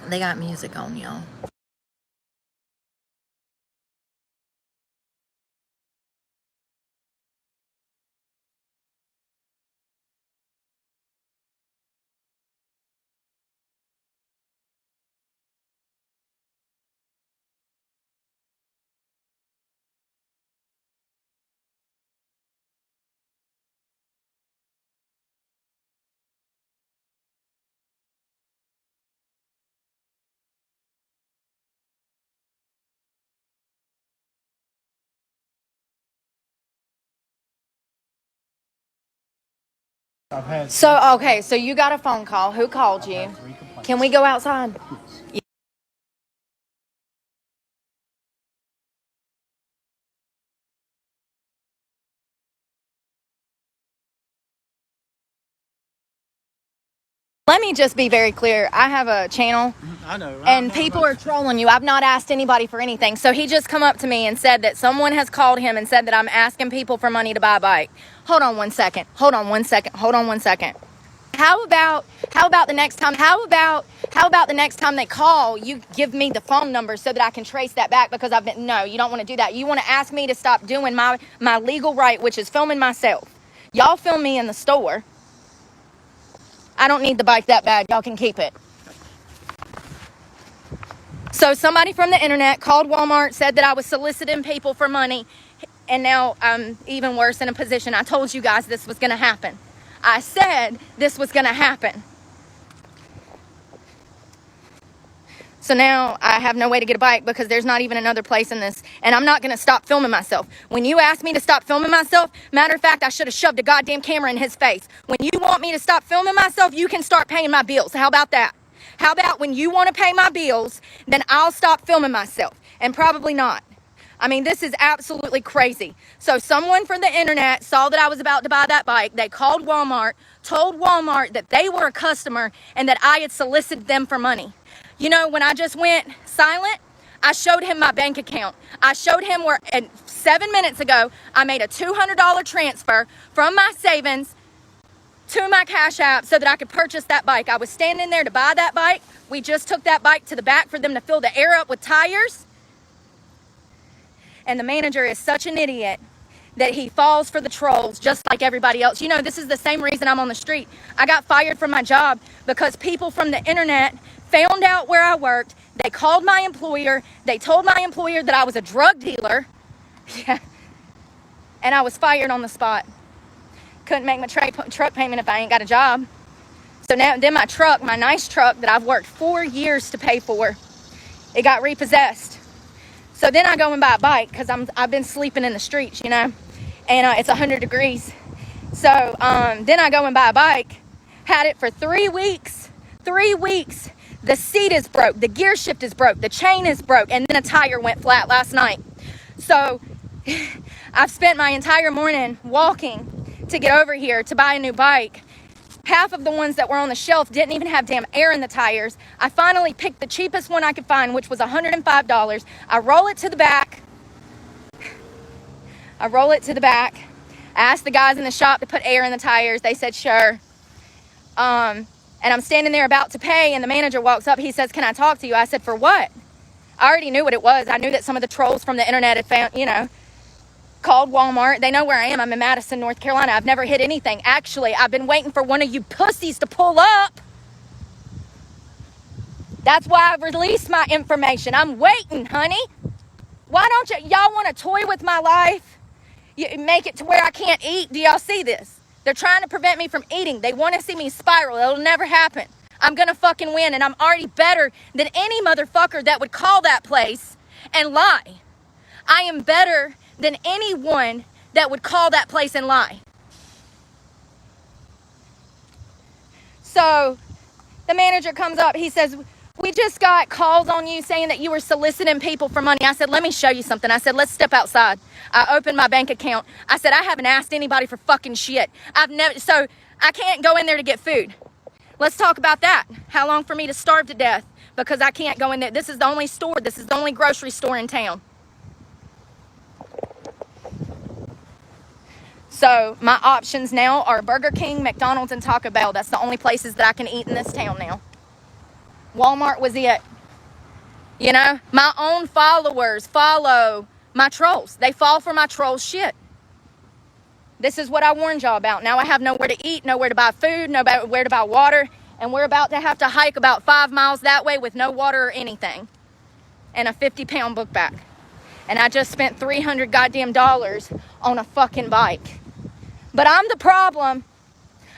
They got music on, y'all. Okay, so you got a phone call. Who called you? Can we go outside? Let me just be very clear. I have a channel. I know. And people are trolling you. I've not asked anybody for anything. So he just come up to me and said that someone has called him and said that I'm asking people for money to buy a bike. Hold on one second. How about the next time? How about the next time they call, you give me the phone number so that I can trace that back, because no, you don't want to do that. You want to ask me to stop doing my legal right, which is filming myself. Y'all film me in the store. I don't need the bike that bad. Y'all can keep it. So somebody from the internet called Walmart, said that I was soliciting people for money, and now I'm even worse in a position. I told you guys this was going to happen. I said this was going to happen. So now I have no way to get a bike because there's not even another place in this, and I'm not going to stop filming myself. When you asked me to stop filming myself, matter of fact, I should have shoved a goddamn camera in his face. When you want me to stop filming myself, you can start paying my bills. How about that? How about when you want to pay my bills, then I'll stop filming myself? And probably not. I mean, this is absolutely crazy. So someone from the internet saw that I was about to buy that bike. They called Walmart, told Walmart that they were a customer and that I had solicited them for money. You know, when I just went silent, I showed him my bank account. I showed him where, and 7 minutes ago, I made a $200 transfer from my savings to my Cash App so that I could purchase that bike. I was standing there to buy that bike. We just took that bike to the back for them to fill the air up with tires. And the manager is such an idiot that he falls for the trolls just like everybody else. You know, this is the same reason I'm on the street. I got fired from my job because people from the internet found out where I worked. They called my employer. They told my employer that I was a drug dealer. Yeah. And I was fired on the spot. Couldn't make my truck payment if I ain't got a job. So now, then my truck, my nice truck that I've worked 4 years to pay for, it got repossessed. So then I go and buy a bike because I've been sleeping in the streets, you know, and it's 100 degrees. So then I go and buy a bike, had it for 3 weeks. 3 weeks. The seat is broke, the gear shift is broke, the chain is broke, and then a tire went flat last night. So I've spent my entire morning walking to get over here to buy a new bike. Half of the ones that were on the shelf didn't even have damn air in the tires. I finally picked the cheapest one I could find, which was $105. I roll it to the back. I asked the guys in the shop to put air in the tires. They said, sure. And I'm standing there about to pay, and the manager walks up. He says, can I talk to you? I said, for what? I already knew what it was. I knew that some of the trolls from the internet had found, you know, called Walmart. They know where I am. I'm in Madison, North Carolina. I've never hit anything. Actually, I've been waiting for one of you pussies to pull up. That's why I've released my information. I'm waiting, honey. Why don't y'all want to toy with my life? You make it to where I can't eat. Do y'all see this? They're trying to prevent me from eating. They want to see me spiral. It'll never happen. I'm going to fucking win, and I'm already better than any motherfucker that would call that place and lie. I am better than anyone that would call that place and lie. So the manager comes up. He says, we just got calls on you saying that you were soliciting people for money. I said, let me show you something. I said, let's step outside. I opened my bank account. I said, I haven't asked anybody for fucking shit. So I can't go in there to get food. Let's talk about that. How long for me to starve to death? Because I can't go in there. This is the only store. This is the only grocery store in town. So my options now are Burger King, McDonald's, and Taco Bell. That's the only places that I can eat in this town now. Walmart was it. You know, my own followers follow my trolls. They fall for my troll shit. This is what I warned y'all about. Now I have nowhere to eat, nowhere to buy food, nowhere to buy water, and we're about to have to hike about 5 miles that way with no water or anything, and a 50-pound book bag. And I just spent $300 goddamn dollars on a fucking bike. But I'm the problem.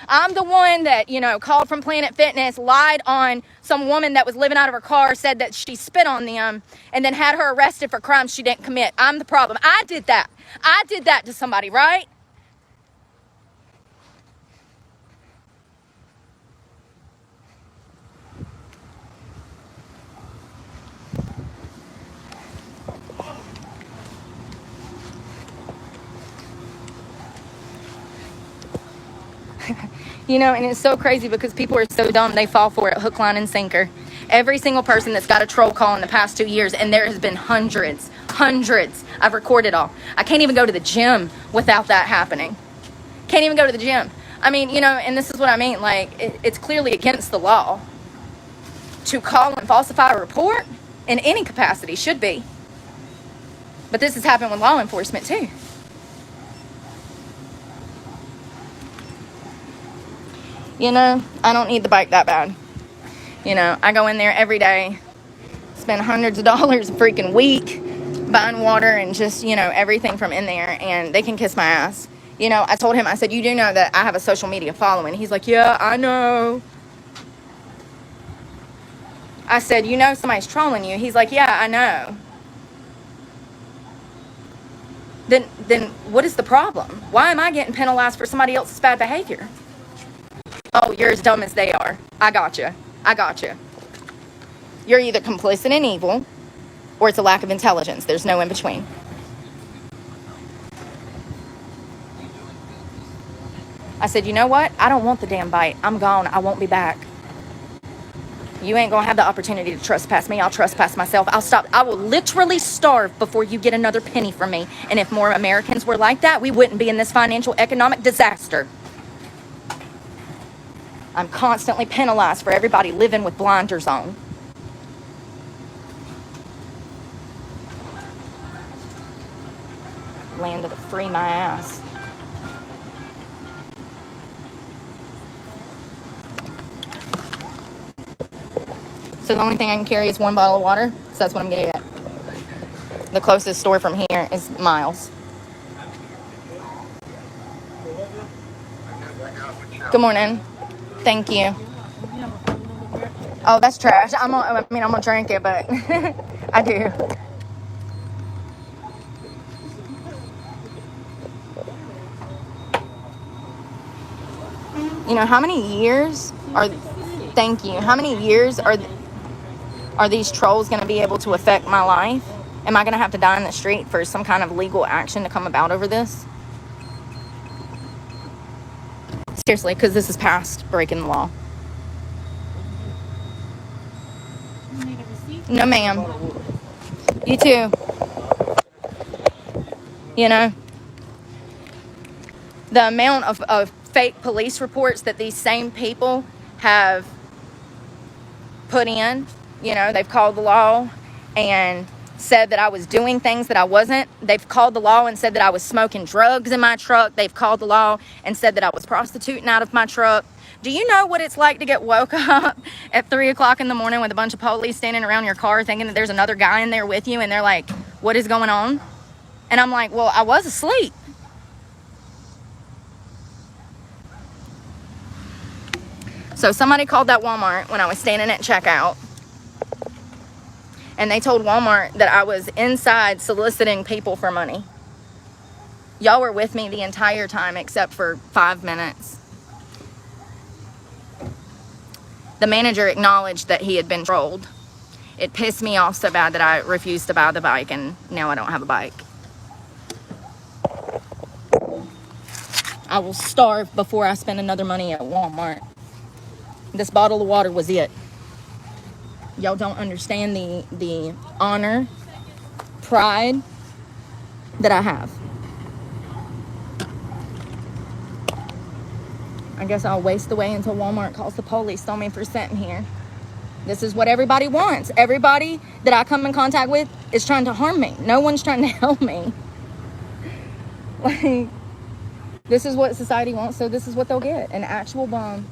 I'm the one that, you know, called from Planet Fitness, lied on some woman that was living out of her car, said that she spit on them, and then had her arrested for crimes she didn't commit. I'm the problem. I did that. I did that to somebody, right? You know, and it's so crazy because people are so dumb, they fall for it, hook, line, and sinker. Every single person that's got a troll call in the past 2 years, and there has been hundreds. I've recorded all. I can't even go to the gym without that happening. Can't even go to the gym. I mean, you know, and this is what I mean. Like, it's clearly against the law to call and falsify a report in any capacity. Should be. But this has happened with law enforcement, too. You know, I don't need the bike that bad. You know, I go in there every day, spend hundreds of dollars a freaking week buying water and just, you know, everything from in there, and they can kiss my ass. You know, I told him, I said, you do know that I have a social media following. He's like, yeah, I know. I said, you know somebody's trolling you. He's like, yeah, I know. Then what is the problem? Why am I getting penalized for somebody else's bad behavior? Oh, you're as dumb as they are. I got you. You're either complicit in evil, or it's a lack of intelligence. There's no in between. I said, you know what? I don't want the damn bite. I'm gone. I won't be back. You ain't gonna have the opportunity to trespass me. I'll trespass myself. I'll stop. I will literally starve before you get another penny from me. And if more Americans were like that, we wouldn't be in this financial economic disaster. I'm constantly penalized for everybody living with blinders on. Land of the free my ass. So the only thing I can carry is one bottle of water. So that's what I'm gonna get. The closest store from here is miles. Good morning. Thank you. Oh, that's trash. I'm gonna drink it, but I do. You know, how many years are... Thank you. How many years are these trolls going to be able to affect my life? Am I going to have to die in the street for some kind of legal action to come about over this? Seriously, because this is past breaking the law. You need a receipt? No, ma'am. You too. You know, the amount of fake police reports that these same people have put in, you know, they've called the law and said that I was doing things that I wasn't. They've called the law and said that I was smoking drugs in my truck. They've called the law and said that I was prostituting out of my truck. Do you know what it's like to get woke up at 3 o'clock in the morning with a bunch of police standing around your car thinking that there's another guy in there with you, and they're like, what is going on? And I'm like, well, I was asleep. So somebody called that Walmart when I was standing at checkout, and they told Walmart that I was inside soliciting people for money. Y'all were with me the entire time except for 5 minutes. The manager acknowledged that he had been trolled. It pissed me off so bad that I refused to buy the bike, and now I don't have a bike. I will starve before I spend another money at Walmart. This bottle of water was it. Y'all don't understand the honor, pride that I have. I guess I'll waste away until Walmart calls the police on me for sitting here. This is what everybody wants. Everybody that I come in contact with is trying to harm me. No one's trying to help me. Like, this is what society wants, so this is what they'll get. An actual bomb.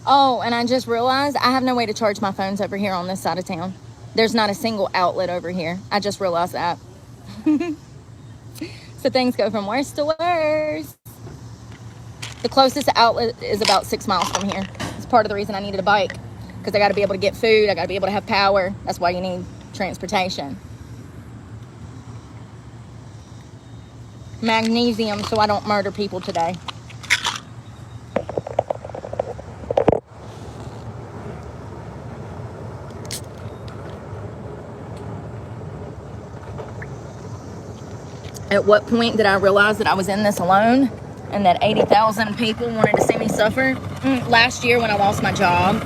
Oh, and I just realized I have no way to charge my phones over here on this side of town. There's not a single outlet over here. I just realized that. So things go from worse to worse. The closest outlet is about 6 miles from here. It's part of the reason I needed a bike, because I got to be able to get food. I got to be able to have power. That's why you need transportation. Magnesium so I don't murder people today. At what point did I realize that I was in this alone and that 80,000 people wanted to see me suffer? Last year when I lost my job.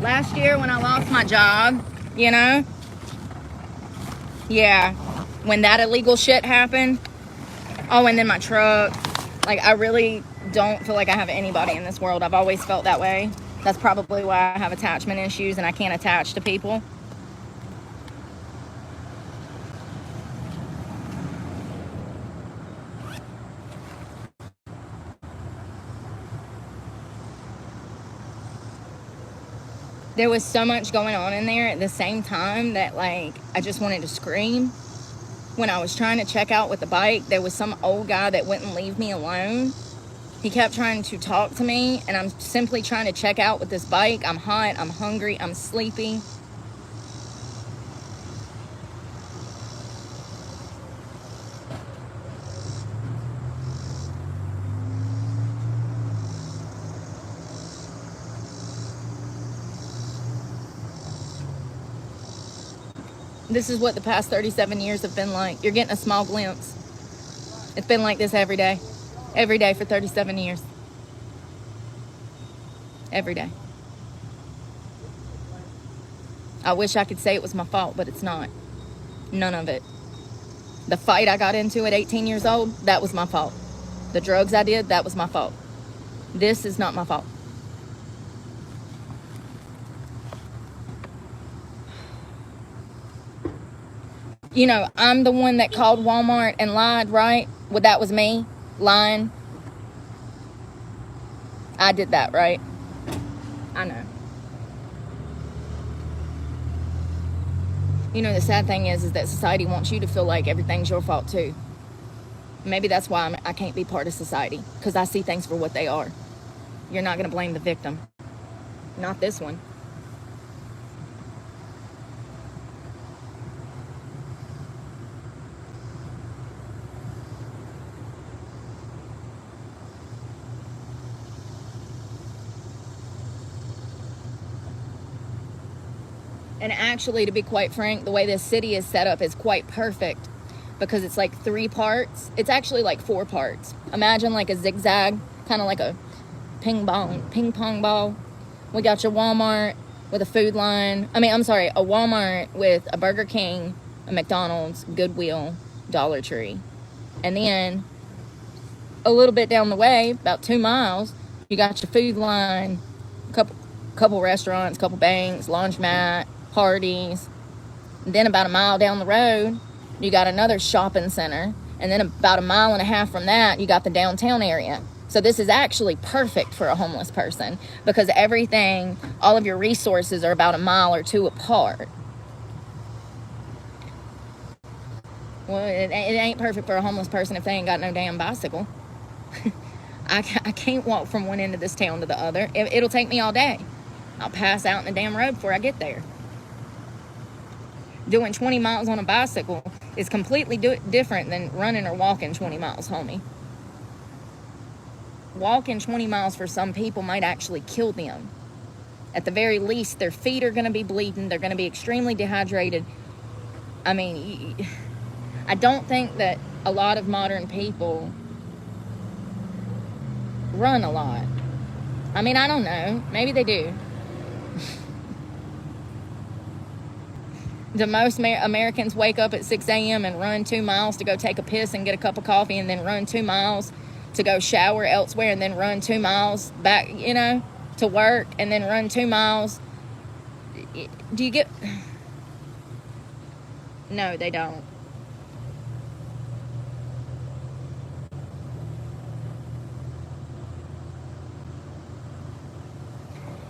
Last year when I lost my job, you know? Yeah. When that illegal shit happened. Oh, and then my truck. Like, I really don't feel like I have anybody in this world. I've always felt that way. That's probably why I have attachment issues and I can't attach to people. There was so much going on in there at the same time that, like, I just wanted to scream. When I was trying to check out with the bike, there was some old guy that wouldn't leave me alone. He kept trying to talk to me, and I'm simply trying to check out with this bike. I'm hot, I'm hungry, I'm sleepy. This is what the past 37 years have been like. You're getting a small glimpse. It's been like this every day. Every day for 37 years. Every day. I wish I could say it was my fault, but it's not. None of it. The fight I got into at 18 years old, that was my fault. The drugs I did, that was my fault. This is not my fault. You know, I'm the one that called Walmart and lied, right? Well, that was me lying. I did that, right? I know. You know, the sad thing is that society wants you to feel like everything's your fault too. Maybe that's why I can't be part of society, because I see things for what they are. You're not going to blame the victim. Not this one. And actually, to be quite frank, the way this city is set up is quite perfect, because it's like 3 parts. It's actually like 4 parts. Imagine like a zigzag, kind of like a ping pong ball. We got your Walmart with a food line. A Walmart with a Burger King, a McDonald's, Goodwill, Dollar Tree. And then a little bit down the way, about 2 miles, you got your food line, couple restaurants, couple banks, laundromat, Hardee's. And then about a mile down the road, you got another shopping center. And then about a mile and a half from that, you got the downtown area. So this is actually perfect for a homeless person, because everything, all of your resources are about a mile or 2 apart. Well, it ain't perfect for a homeless person if they ain't got no damn bicycle. I can't walk from one end of this town to the other. It'll take me all day. I'll pass out in the damn road before I get there. Doing 20 miles on a bicycle is completely different than running or walking 20 miles, homie. Walking 20 miles for some people might actually kill them. At the very least, their feet are going to be bleeding. They're going to be extremely dehydrated. I mean, I don't think that a lot of modern people run a lot. I mean, I don't know. Maybe they do. Do most Americans wake up at 6 a.m. and run 2 miles to go take a piss and get a cup of coffee, and then run 2 miles to go shower elsewhere, and then run 2 miles back, to work, and then run 2 miles? Do you get... No, they don't.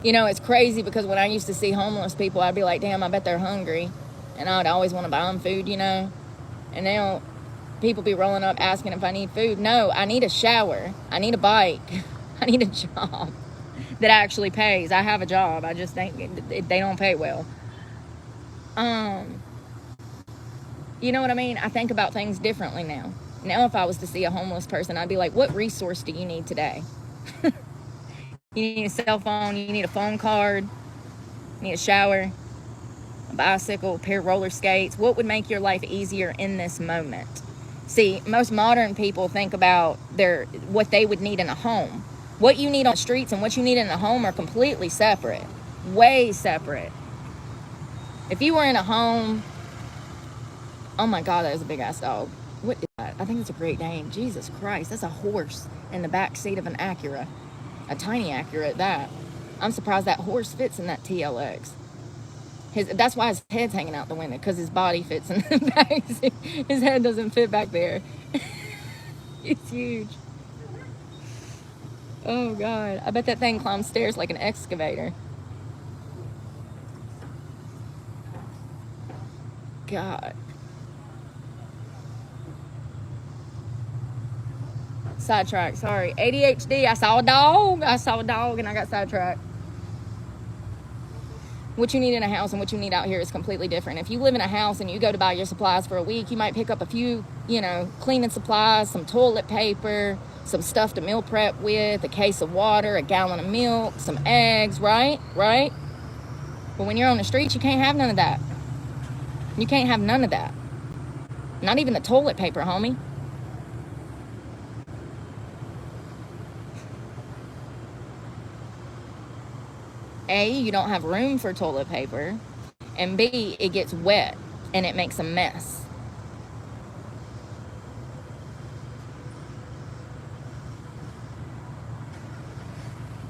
It's crazy because when I used to see homeless people, I'd be like, damn, I bet they're hungry. And I'd always want to buy them food, And now people be rolling up asking if I need food. No, I need a shower. I need a bike. I need a job that actually pays. I have a job. I just think they don't pay well. You know what I mean? I think about things differently now. Now, if I was to see a homeless person, I'd be like, what resource do you need today? You need a cell phone. You need a phone card. You need a shower, a bicycle, a pair of roller skates. What would make your life easier in this moment? See, most modern people think about what they would need in a home. What you need on the streets and what you need in a home are completely separate. Way separate. If you were in a home... Oh my God, that is a big ass dog. What is that? I think it's a Great Dane. Jesus Christ, that's a horse in the back seat of an Acura. A tiny Acura at that. I'm surprised that horse fits in that TLX. That's why his head's hanging out the window, because his body fits in the back seat. His head doesn't fit back there. It's huge. Oh God, I bet that thing climbs stairs like an excavator. God. Sidetracked, sorry. ADHD, I saw a dog and I got sidetracked. What you need in a house and what you need out here is completely different. If you live in a house and you go to buy your supplies for a week, you might pick up a few, cleaning supplies, some toilet paper, some stuff to meal prep with, a case of water, a gallon of milk, some eggs, right? Right? But when you're on the streets, you can't have none of that. You can't have none of that. Not even the toilet paper, homie. A, you don't have room for toilet paper. And B, it gets wet and it makes a mess.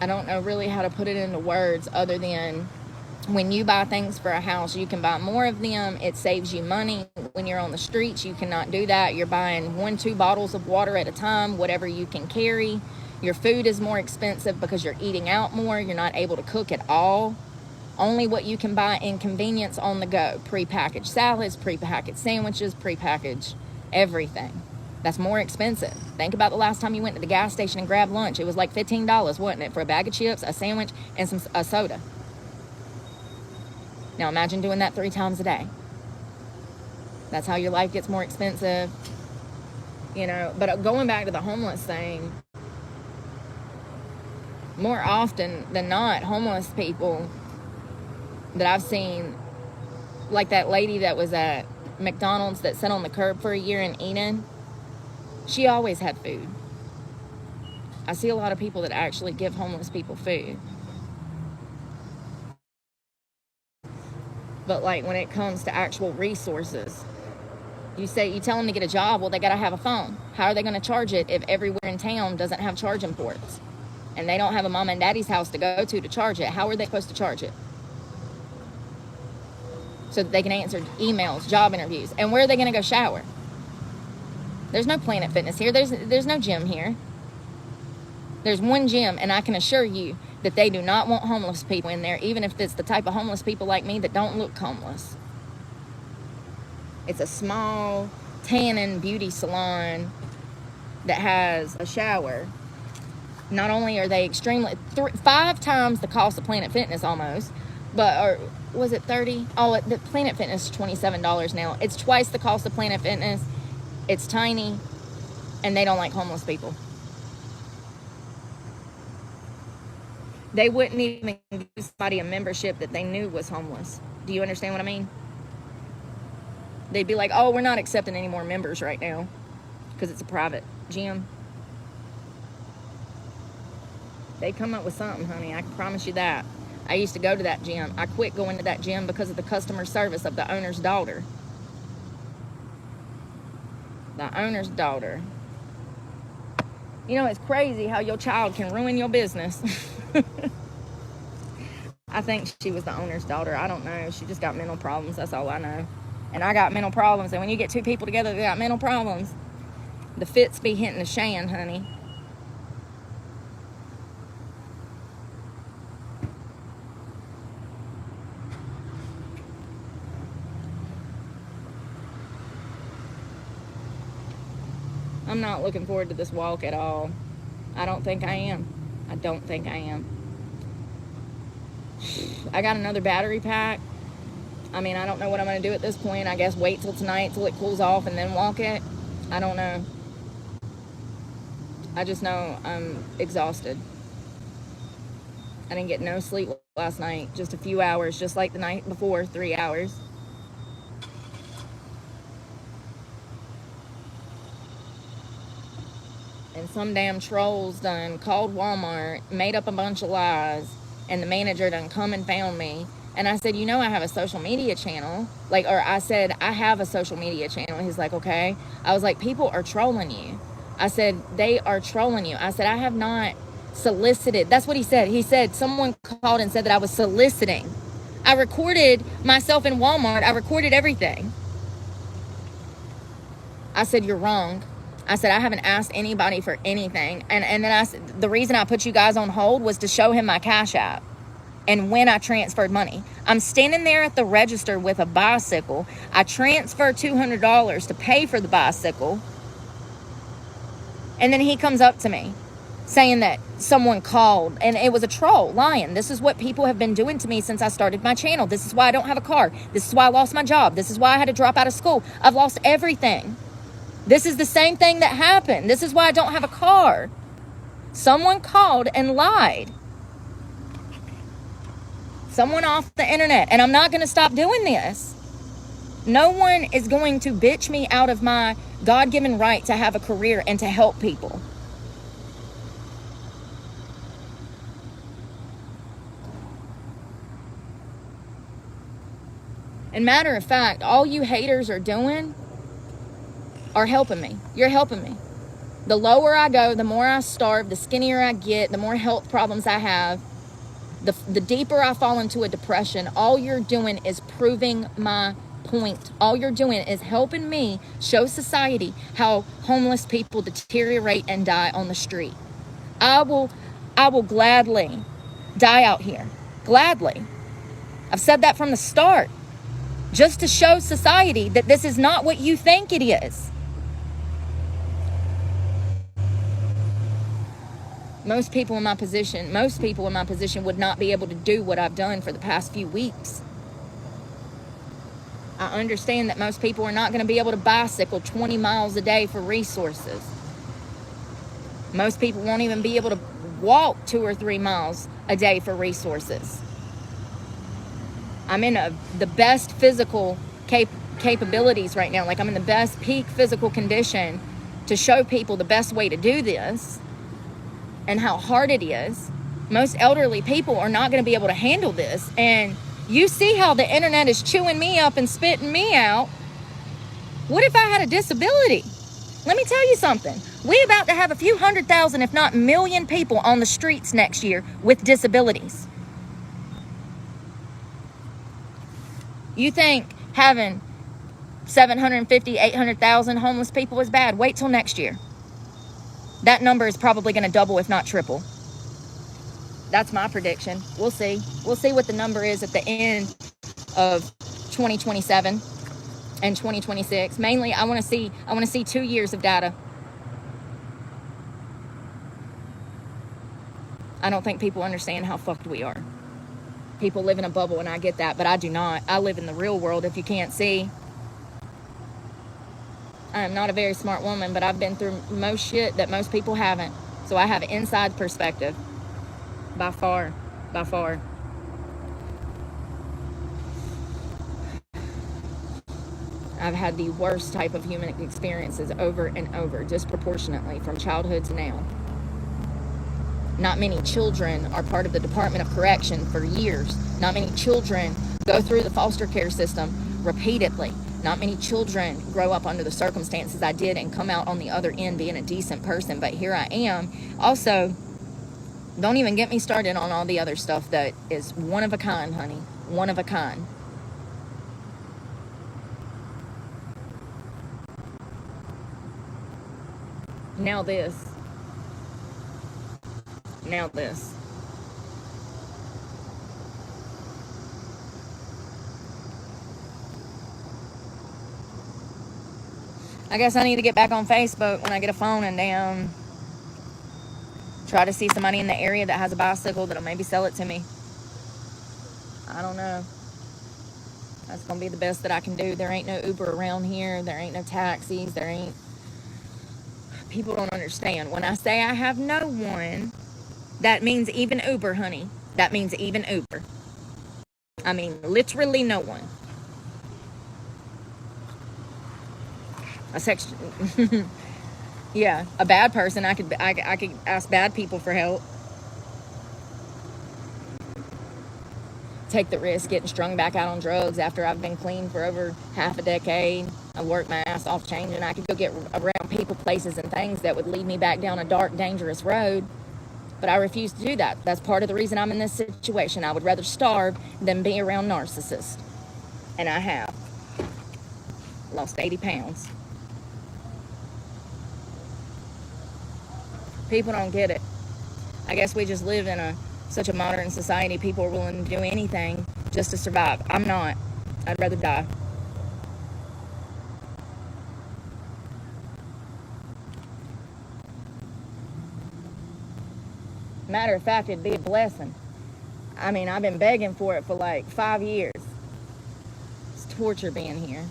I don't know really how to put it into words other than when you buy things for a house, you can buy more of them. It saves you money. When you're on the streets, you cannot do that. You're buying 1-2 bottles of water at a time, whatever you can carry. Your food is more expensive because you're eating out more. You're not able to cook at all. Only what you can buy in convenience on the go. Prepackaged salads, prepackaged sandwiches, prepackaged everything. That's more expensive. Think about the last time you went to the gas station and grabbed lunch. It was like $15, wasn't it? For a bag of chips, a sandwich, and a soda. Now imagine doing that 3 times a day. That's how your life gets more expensive. But going back to the homeless thing, more often than not, homeless people that I've seen, like that lady that was at McDonald's that sat on the curb for a year in Eden, she always had food. I see a lot of people that actually give homeless people food. But like when it comes to actual resources, you tell them to get a job, well, they got to have a phone. How are they going to charge it if everywhere in town doesn't have charging ports? And they don't have a mom and daddy's house to go to charge it. How are they supposed to charge it? So that they can answer emails, job interviews. And where are they going to go shower? There's no Planet Fitness here. There's no gym here. There's one gym, and I can assure you that they do not want homeless people in there, even if it's the type of homeless people like me that don't look homeless. It's a small, tanning beauty salon that has a shower, not only are they extremely 5 times the cost of Planet Fitness almost, but or was it 30? Oh, the Planet Fitness is $27 now. It's twice the cost of Planet Fitness. It's tiny, and they don't like homeless people. They wouldn't even give somebody a membership that they knew was homeless. Do you understand what I mean? They'd be like, oh, we're not accepting any more members right now because it's a private gym. They come up with something, honey. I can promise you that. I used to go to that gym. I quit going to that gym because of the customer service of the owner's daughter. The owner's daughter. You know, it's crazy how your child can ruin your business. I think she was the owner's daughter. I don't know. She just got mental problems. That's all I know. And I got mental problems. And when you get 2 people together that got mental problems, the fits be hitting the shan, honey. I'm not looking forward to this walk at all. I don't think I am. I don't think I am. I got another battery pack. I mean, I don't know what I'm going to do at this point. I guess wait till tonight till it cools off and then walk it. I don't know. I just know I'm exhausted. I didn't get no sleep last night. Just a few hours, just like the night before, 3 hours. And some damn trolls done called Walmart, made up a bunch of lies, and the manager done come and found me. And I said, you know, I have a social media channel. I said, I have a social media channel. He's like, okay. I was like, people are trolling you. I said, they are trolling you. I said, I have not solicited. That's what he said. He said, someone called and said that I was soliciting. I recorded myself in Walmart. I recorded everything. I said, you're wrong. I said, I haven't asked anybody for anything. And then I said, the reason I put you guys on hold was to show him my Cash App and when I transferred money. I'm standing there at the register with a bicycle. I transferred $200 to pay for the bicycle. And then he comes up to me saying that someone called and it was a troll lying. This is what people have been doing to me since I started my channel. This is why I don't have a car. This is why I lost my job. This is why I had to drop out of school. I've lost everything. This is the same thing that happened. This is why I don't have a car. Someone called and lied. Someone off the internet. And I'm not going to stop doing this. No one is going to bitch me out of my God-given right to have a career and to help people. And matter of fact, all you haters are doing are helping me. You're helping me. The lower I go, the more I starve, the skinnier I get, the more health problems I have, the deeper I fall into a depression. All you're doing is proving my point. All you're doing is helping me show society how homeless people deteriorate and die on the street. I will gladly die out here. Gladly. I've said that from the start. Just to show society that this is not what you think it is. Most people in my position would not be able to do what I've done for the past few weeks. I understand that most people are not going to be able to bicycle 20 miles a day for resources. Most people won't even be able to walk 2 or 3 miles a day for resources. I'm in the best physical capabilities right now. Like I'm in the best peak physical condition to show people the best way to do this and how hard it is. Most elderly people are not going to be able to handle this. And you see how the internet is chewing me up and spitting me out. What if I had a disability? Let me tell you something. We're about to have a few 100,000, if not million people on the streets next year with disabilities. You think having 750, 800,000 homeless people is bad? Wait till next year. That number is probably going to double, if not triple. That's my prediction. We'll see. We'll see what the number is at the end of 2027. in 2026. Mainly, I want to see 2 years of data. I don't think people understand how fucked we are. People live in a bubble, and I get that, but I do not. I live in the real world, if you can't see. I am not a very smart woman, but I've been through most shit that most people haven't. So I have inside perspective. By far. By far. I've had the worst type of human experiences over and over, disproportionately, from childhood to now. Not many children are part of the Department of Correction for years. Not many children go through the foster care system repeatedly. Not many children grow up under the circumstances I did and come out on the other end being a decent person. But here I am. Also, don't even get me started on all the other stuff that is one of a kind, honey. One of a kind. Now this. Now this. I guess I need to get back on Facebook when I get a phone and damn try to see somebody in the area that has a bicycle that'll maybe sell it to me. I don't know. That's gonna be the best that I can do. There ain't no Uber around here. There ain't no taxis. There ain't... People don't understand. When I say I have no one, that means even Uber, honey. That means even Uber. I mean, literally no one. A section... Yeah, a bad person. I could ask bad people for help. Take the risk getting strung back out on drugs after I've been clean for over half a decade. I worked my ass off changing. I could go get around people, places, and things that would lead me back down a dark, dangerous road. But I refuse to do that. That's part of the reason I'm in this situation. I would rather starve than be around narcissists. And I have. Lost 80 pounds. People don't get it. I guess we just live in such a modern society. People are willing to do anything just to survive. I'm not. I'd rather die. Matter of fact, it'd be a blessing. I mean, I've been begging for it for like 5 years. It's torture being here.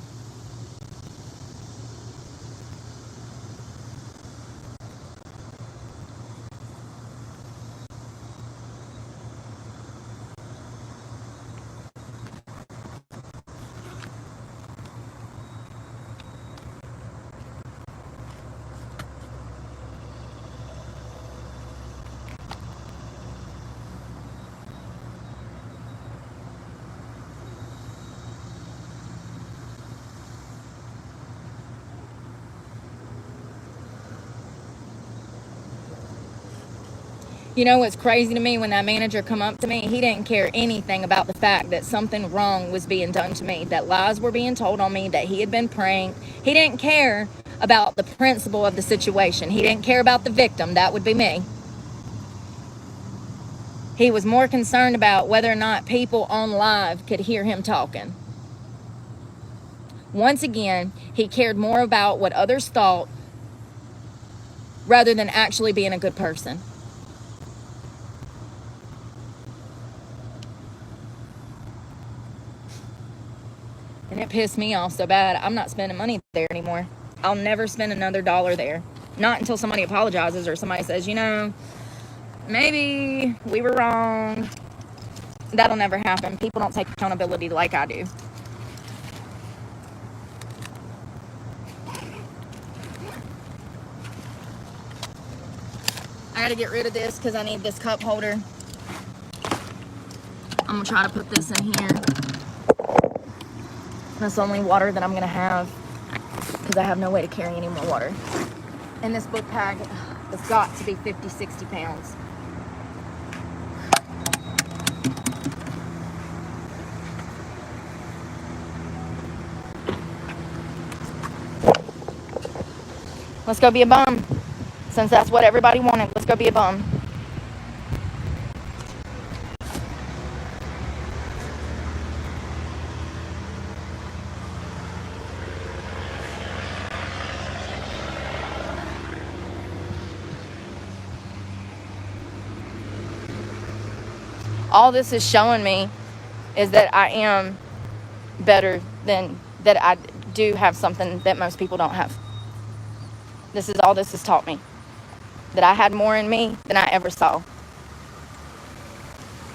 You know what's crazy to me? When that manager come up to me, he didn't care anything about the fact that something wrong was being done to me, that lies were being told on me, that he had been pranked. He didn't care about the principle of the situation. He didn't care about the victim. That would be me. He was more concerned about whether or not people on live could hear him talking. Once again, he cared more about what others thought rather than actually being a good person. And it pissed me off so bad, I'm not spending money there anymore. I'll never spend another dollar there. Not until somebody apologizes or somebody says, you know, maybe we were wrong. That'll never happen. People don't take accountability like I do. I gotta get rid of this because I need this cup holder. I'm gonna try to put this in here. That's the only water that I'm gonna have because I have no way to carry any more water. And this book bag has got to be 50, 60 pounds. Let's go be a bum. Since that's what everybody wanted, let's go be a bum. all this is showing me is that I am better than, that I do have something that most people don't have. This is all this has taught me. That I had more in me than I ever saw.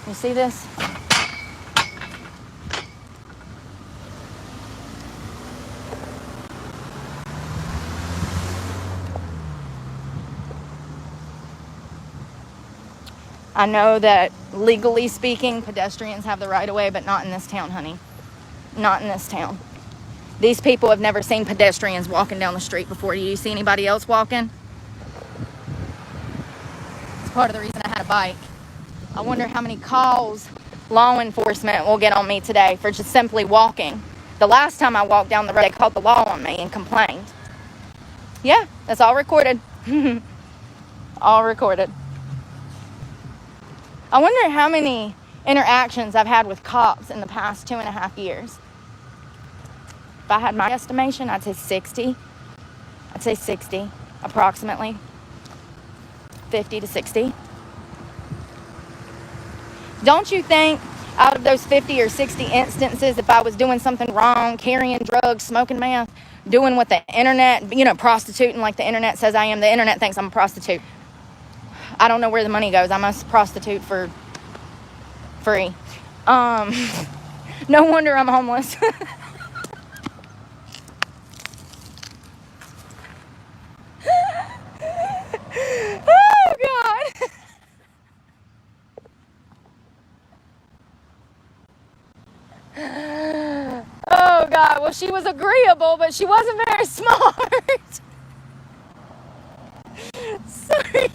You see this? I know that legally speaking, pedestrians have the right of way, but not in this town, honey. Not in this town. These people have never seen pedestrians walking down the street before. Do you see anybody else walking? It's part of the reason I had a bike. I wonder how many calls law enforcement will get on me today for just simply walking. The last time I walked down the road, they called the law on me and complained. Yeah, that's all recorded. All recorded. I wonder how many interactions I've had with cops in the past 2.5 years. If I had my estimation, I'd say 60. I'd say 60, approximately. 50 to 60. Don't you think out of those 50 or 60 instances, if I was doing something wrong, carrying drugs, smoking meth, doing what the internet, prostituting like the internet says I am, the internet thinks I'm a prostitute. I don't know where the money goes. I must prostitute for free. No wonder I'm homeless. Oh, God. Oh, God. Well, she was agreeable, but she wasn't very smart. Sorry.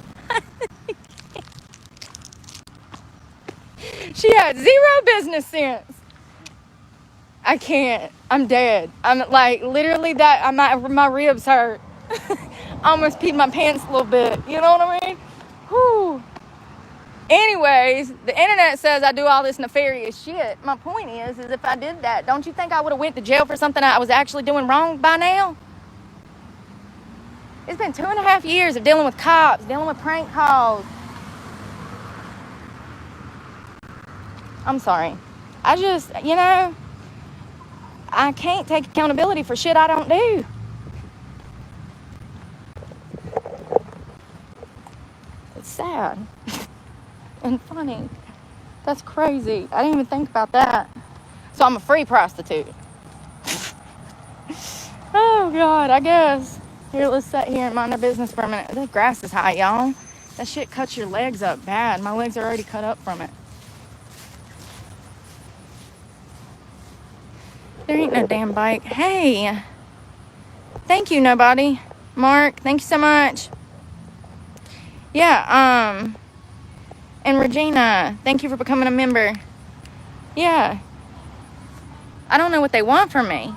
She had zero business sense. I can't. I'm dead. I'm like, literally that, my ribs hurt. I almost peed my pants a little bit. You know what I mean? Whew. Anyways, the internet says I do all this nefarious shit. My point is if I did that, don't you think I would have went to jail for something I was actually doing wrong by now? It's been 2.5 years of dealing with cops, dealing with prank calls. I'm sorry. I just, I can't take accountability for shit I don't do. It's sad and funny. That's crazy. I didn't even think about that. So I'm a free prostitute. Oh, God, I guess. Here, let's sit here and mind our business for a minute. The grass is high, y'all. That shit cuts your legs up bad. My legs are already cut up from it. There ain't no damn bike. Hey. Thank you, nobody. Mark, thank you so much. Yeah, and Regina, thank you for becoming a member. Yeah. I don't know what they want from me.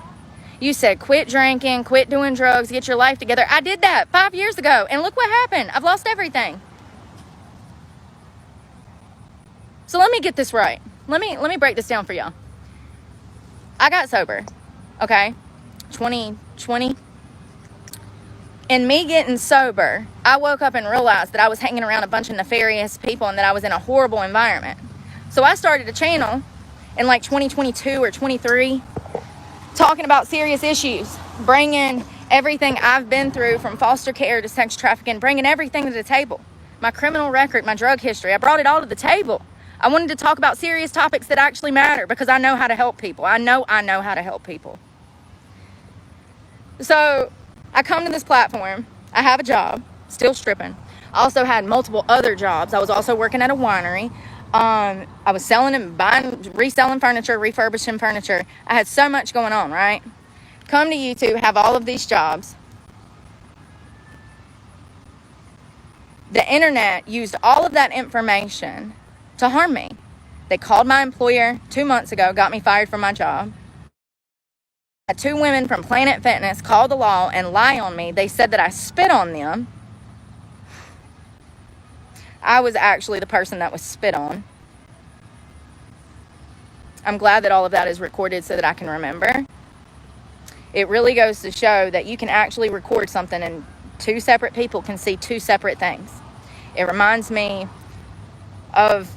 You said quit drinking, quit doing drugs, get your life together. I did that 5 years ago, and look what happened. I've lost everything. So let me get this right. Let me break this down for y'all. I got sober, okay, 2020. And me getting sober, I woke up and realized that I was hanging around a bunch of nefarious people and that I was in a horrible environment. So I started a channel in like 2022 or 23 talking about serious issues, bringing everything I've been through from foster care to sex trafficking, bringing everything to the table. My criminal record, my drug history, I brought it all to the table. I wanted to talk about serious topics that actually matter because I know how to help people. I know how to help people. So I come to this platform. I have a job, still stripping. I also had multiple other jobs. I was also working at a winery. I was selling and buying, reselling furniture, refurbishing furniture. I had so much going on, right? Come to YouTube, have all of these jobs. The internet used all of that information to harm me. They called my employer 2 months ago, got me fired from my job. Had 2 women from Planet Fitness call the law and lie on me. They said that I spit on them. I was actually the person that was spit on. I'm glad that all of that is recorded so that I can remember. It really goes to show that you can actually record something and 2 separate people can see 2 separate things. It reminds me of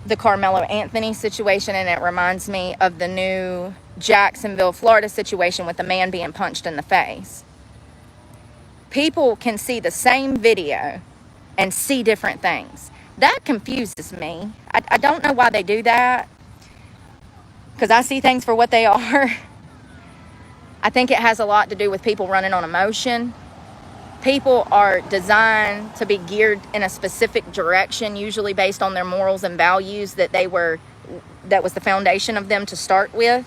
the Carmelo Anthony situation, and it reminds me of the new Jacksonville, Florida situation with the man being punched in the face. People can see the same video and see different things. That confuses me. I don't know why they do that, because I see things for what they are. I think it has a lot to do with people running on emotion. People are designed to be geared in a specific direction, usually based on their morals and values that was the foundation of them to start with.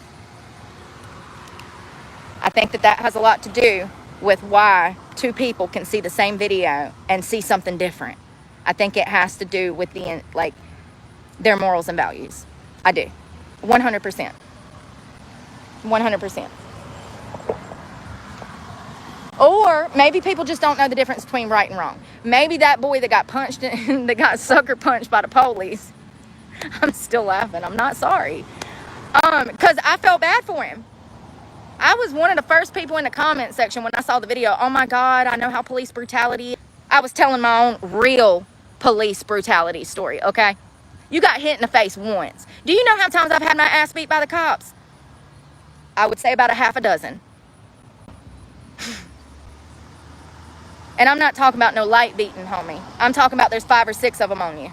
I think that has a lot to do with why two people can see the same video and see something different. I think it has to do with their morals and values. I do. 100%. 100%. Or maybe people just don't know the difference between right and wrong. Maybe that boy that got punched, that got sucker punched by the police, I'm still laughing. I'm not sorry. Because I felt bad for him. I was one of the first people in the comment section when I saw the video. Oh my God, I know how police brutality is. I was telling my own real police brutality story, okay? You got hit in the face once. Do you know how times I've had my ass beat by the cops? I would say about a half a dozen. And I'm not talking about no light beating, homie. I'm talking about there's 5 or 6 of them on you.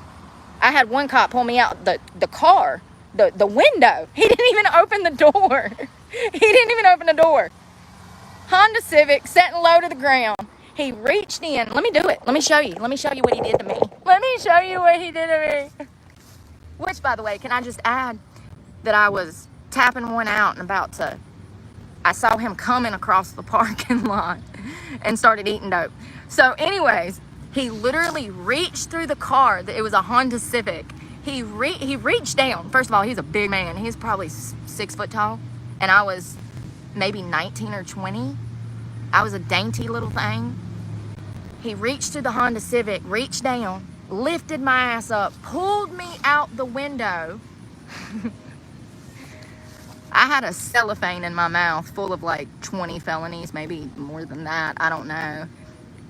I had one cop pull me out the car, the window. He didn't even open the door. He didn't even open the door. Honda Civic, setting low to the ground. He reached in. Let me do it. Let me show you. Let me show you what he did to me. Let me show you what he did to me. Which, by the way, can I just add that I was tapping one out and I saw him coming across the parking lot and started eating dope. So anyways, he literally reached through the car. It was a Honda Civic. He reached down. First of all, he's a big man. He's probably 6 foot tall. And I was maybe 19 or 20. I was a dainty little thing. He reached through the Honda Civic, reached down, lifted my ass up, pulled me out the window. I had a cellophane in my mouth full of 20 felonies, maybe more than that. I don't know.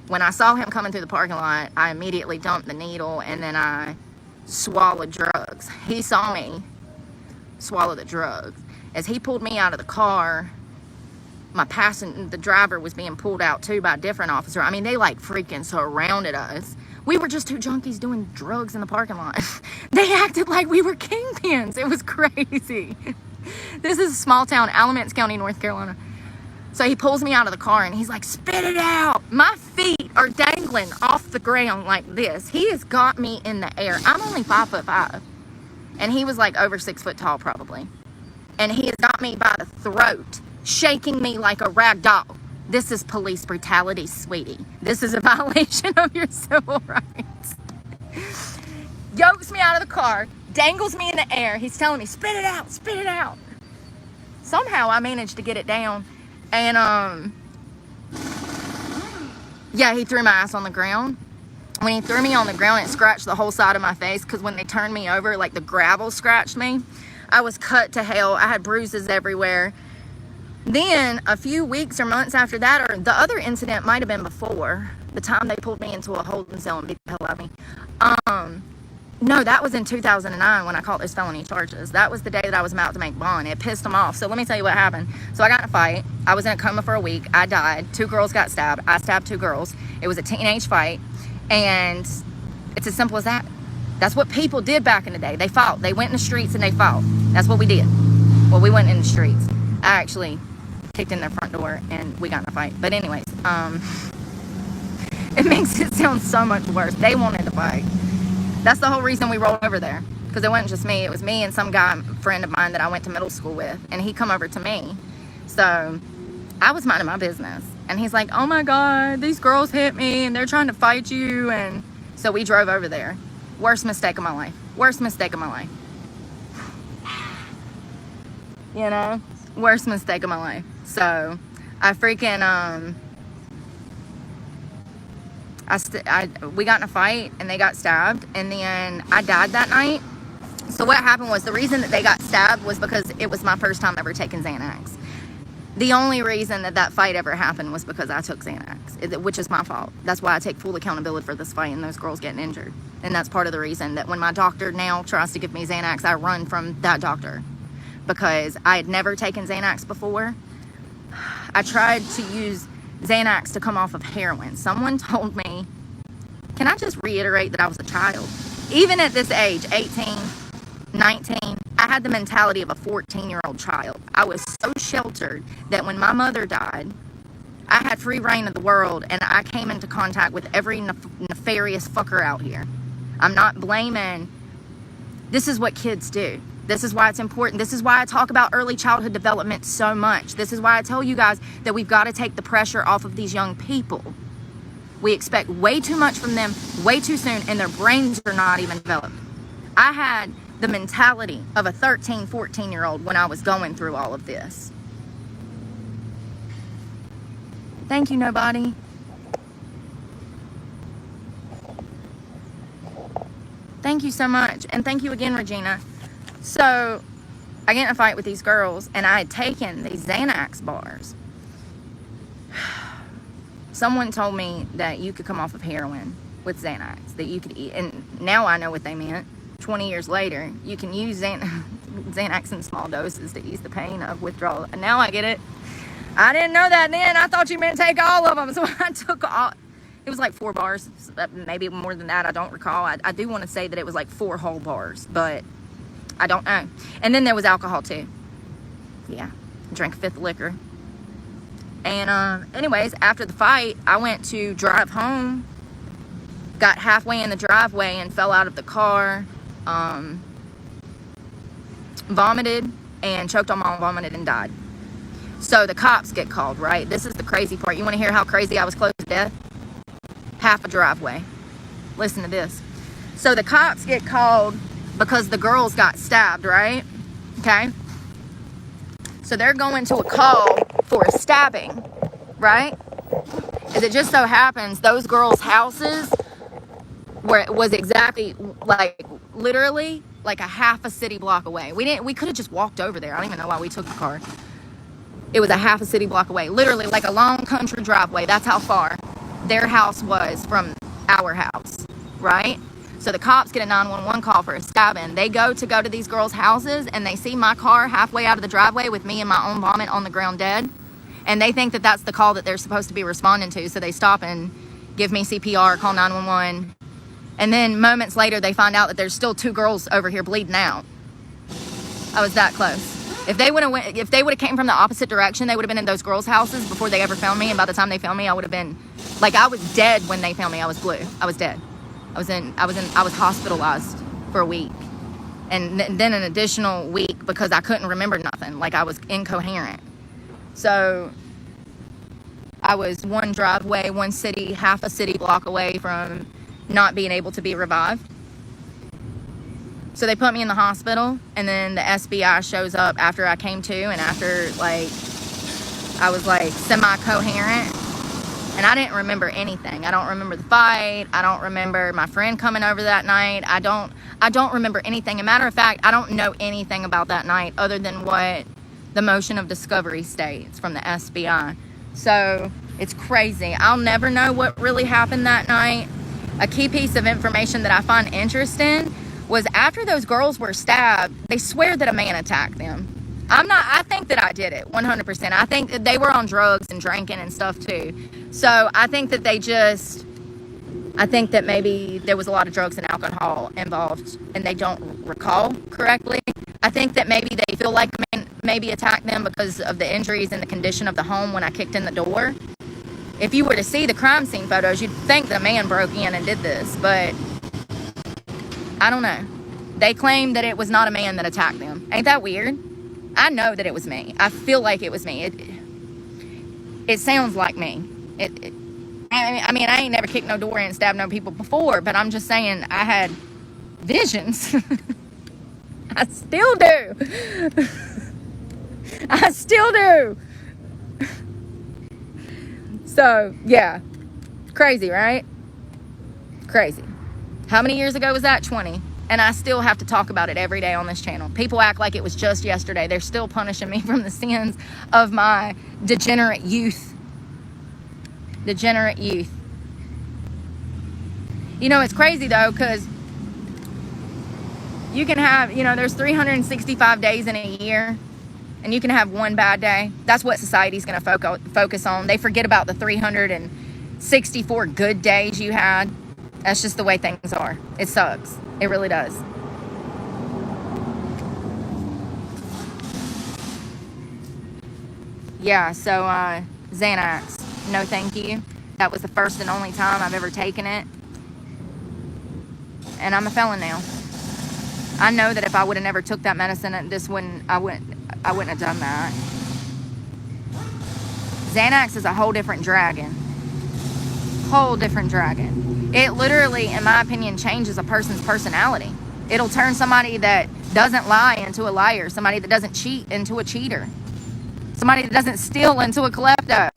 When I saw him coming through the parking lot, I immediately dumped the needle and then I swallowed drugs. He saw me swallow the drugs. As he pulled me out of the car, the driver was being pulled out too by a different officer. I mean, they freaking surrounded us. We were just 2 junkies doing drugs in the parking lot. They acted like we were kingpins. It was crazy. This is a small town, Alamance County, North Carolina. So he pulls me out of the car and he's like, spit it out. My feet are dangling off the ground like this. He has got me in the air. I'm only 5'5". And he was over 6 foot tall probably. And he has got me by the throat, shaking me like a rag doll. This is police brutality, sweetie. This is a violation of your civil rights. Yokes me out of the car, dangles me in the air. He's telling me, spit it out, spit it out. Somehow I managed to get it down. And, yeah, he threw my ass on the ground. When he threw me on the ground, it scratched the whole side of my face, because when they turned me over, the gravel scratched me. I was cut to hell. I had bruises everywhere. Then, a few weeks or months after that, or the other incident might have been before, the time they pulled me into a holding cell and beat the hell out of me. No, that was in 2009 when I caught those felony charges. That was the day that I was about to make bond. It pissed them off. So let me tell you what happened. So I got in a fight. I was in a coma for a week. I died. 2 girls got stabbed. I stabbed 2 girls. It was a teenage fight. And it's as simple as that. That's what people did back in the day. They fought. They went in the streets and they fought. That's what we did. Well, we went in the streets. I actually kicked in their front door and we got in a fight. But anyways, it makes it sound so much worse. They wanted to fight. That's the whole reason we rolled over there. Because it wasn't just me. It was me and some guy, friend of mine that I went to middle school with. And he come over to me. So I was minding my business. And he's like, oh my God, these girls hit me and they're trying to fight you. And so we drove over there. Worst mistake of my life. Worst mistake of my life. You know? Worst mistake of my life. So I freaking, we got in a fight and they got stabbed, and then I died that night. So what happened was, the reason that they got stabbed was because it was my first time ever taking Xanax. The only reason that fight ever happened was because I took Xanax, which is my fault. That's why I take full accountability for this fight and those girls getting injured. And that's part of the reason that when my doctor now tries to give me Xanax, I run from that doctor, because I had never taken Xanax before. I tried to use Xanax to come off of heroin. Someone told me, can I just reiterate that I was a child? Even at this age, 18, 19, I had the mentality of a 14-year-old child. I was so sheltered that when my mother died, I had free reign of the world, and I came into contact with every nefarious fucker out here. I'm not blaming. This is what kids do. This is why it's important. This is why I talk about early childhood development so much. This is why I tell you guys that we've got to take the pressure off of these young people. We expect way too much from them way too soon, and their brains are not even developed. I had the mentality of a 13, 14-year-old when I was going through all of this. Thank you, nobody. Thank you so much. And thank you again, Regina. So, I get in a fight with these girls, and I had taken these Xanax bars. Someone told me that you could come off of heroin with Xanax, that you could eat. And now I know what they meant. 20 years later, you can use Xanax in small doses to ease the pain of withdrawal. And now I get it. I didn't know that then. I thought you meant take all of them. So I took all. It was like 4 bars, maybe more than that. I don't recall. I do want to say that it was like 4 whole bars, but I don't know. And then there was alcohol too. Yeah, drank a fifth of liquor. And anyways, after the fight, I went to drive home. Got halfway in the driveway and fell out of the car. Vomited and choked on my own vomited and died. So the cops get called, right? This is the crazy part. You want to hear how crazy I was close to death? Half a driveway. Listen to this. So the cops get called because the girls got stabbed, right? Okay. So they're going to a call for a stabbing, right? As it just so happens, those girls' houses where it was exactly like literally like a half a city block away. We could have just walked over there. I don't even know why we took the car. It was a half a city block away, literally like a long country driveway. That's how far their house was from our house, right? So the cops get a 911 call for a stabbing. They go to these girls' houses, and they see my car halfway out of the driveway with me and my own vomit on the ground dead. And they think that that's the call that they're supposed to be responding to. So they stop and give me CPR, call 911. And then moments later, they find out that there's still 2 girls over here bleeding out. I was that close. If they would have came from the opposite direction, they would have been in those girls' houses before they ever found me. And by the time they found me, I would have been like, I was dead when they found me. I was blue. I was dead. I was hospitalized for a week. And then an additional week because I couldn't remember nothing. Like, I was incoherent. So I was one driveway, one city, half a city block away from not being able to be revived. So they put me in the hospital, and then the SBI shows up after I came to, and after, like, I was, like, semi-coherent, and I didn't remember anything. I don't remember the fight. I don't remember my friend coming over that night. I don't remember anything. As a matter of fact, I don't know anything about that night other than what the motion of discovery states from the SBI. So it's crazy. I'll never know what really happened that night. A key piece of information that I find interesting was after those girls were stabbed, they swear that a man attacked them. I think that I did it 100%. I think that they were on drugs and drinking and stuff too. So I think that maybe there was a lot of drugs and alcohol involved and they don't recall correctly. I think that maybe they feel like a man maybe attacked them because of the injuries and the condition of the home when I kicked in the door. If you were to see the crime scene photos, you'd think the man broke in and did this, but I don't know. They claim that it was not a man that attacked them. Ain't that weird? I know that it was me. I feel like it was me. It sounds like me. I mean, I ain't never kicked no door and stabbed no people before, but I'm just saying I had visions. I still do. I still do. So, yeah. Crazy, right? Crazy. How many years ago was that? 20. And I still have to talk about it every day on this channel. People act like it was just yesterday. They're still punishing me from the sins of my degenerate youth. Degenerate youth. You know, it's crazy though, because you can have, you know, there's 365 days in a year, and you can have one bad day. That's what society's going to focus on. They forget about the 364 good days you had. That's just the way things are. It sucks. It really does. Yeah, so Xanax, no thank you. That was the first and only time I've ever taken it. And I'm a felon now. I know that if I would have never took that medicine, I wouldn't have done that. Xanax is a whole different dragon. Whole different dragon. It literally, in my opinion, changes a person's personality. It'll turn somebody that doesn't lie into a liar. Somebody that doesn't cheat into a cheater. Somebody that doesn't steal into a klepto.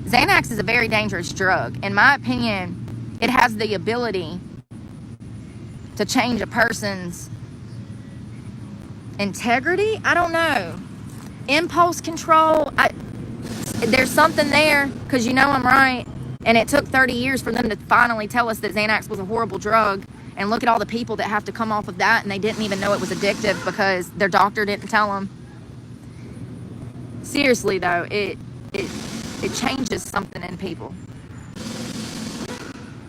Xanax is a very dangerous drug. In my opinion, it has the ability to change a person's integrity. I don't know. Impulse control. There's something there, because you know I'm right. And it took 30 years for them to finally tell us that Xanax was a horrible drug. And look at all the people that have to come off of that, and they didn't even know it was addictive because their doctor didn't tell them. Seriously though, it changes something in people.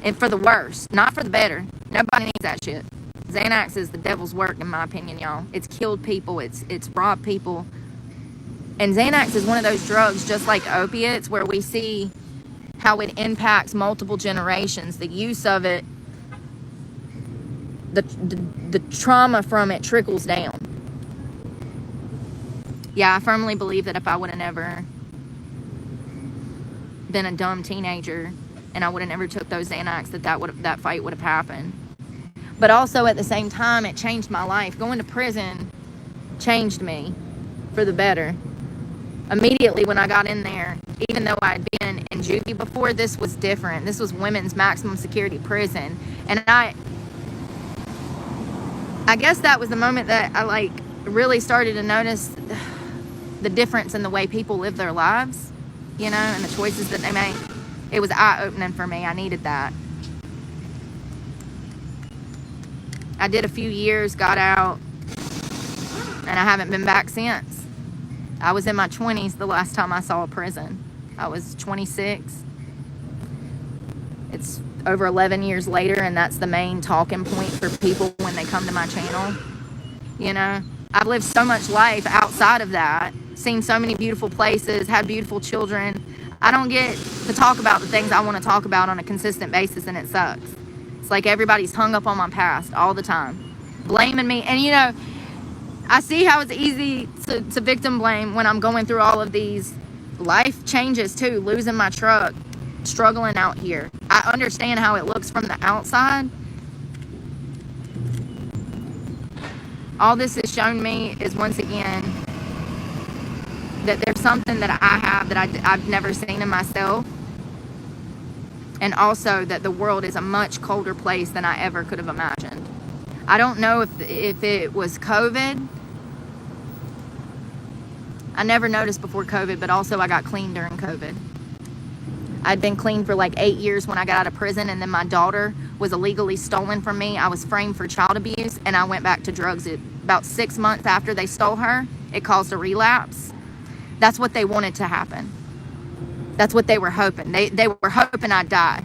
And for the worse, not for the better. Nobody needs that shit. Xanax is the devil's work, in my opinion, y'all. It's killed people. It's robbed people. And Xanax is one of those drugs, just like opiates, where we see how it impacts multiple generations. The use of it, the trauma from it trickles down. Yeah, I firmly believe that if I would have never been a dumb teenager and I would have never took those Xanax, that fight would have happened. But also at the same time, it changed my life. Going to prison changed me for the better. Immediately when I got in there, even though I had been in juvie before, this was different. This was women's maximum security prison. And I guess that was the moment that I really started to notice the difference in the way people live their lives, you know, and the choices that they make. It was eye-opening for me. I needed that. I did a few years, got out, and I haven't been back since. I was in my 20s the last time I saw a prison. I was 26. It's over 11 years later, and that's the main talking point for people when they come to my channel. You know, I've lived so much life outside of that, seen so many beautiful places, had beautiful children. I don't get to talk about the things I want to talk about on a consistent basis, and it sucks. It's like everybody's hung up on my past all the time, blaming me. And you know, I see how it's easy to victim blame when I'm going through all of these life changes too, losing my truck, struggling out here. I understand how it looks from the outside. All this has shown me is, once again, that there's something that I have that I've never seen in myself. And also that the world is a much colder place than I ever could have imagined. I don't know if it was COVID. I never noticed before COVID, but also I got clean during COVID. I'd been clean for like 8 years when I got out of prison, and then my daughter was illegally stolen from me. I was framed for child abuse, and I went back to drugs. About 6 months after they stole her, it caused a relapse. That's what they wanted to happen. That's what they were hoping. They were hoping I'd die.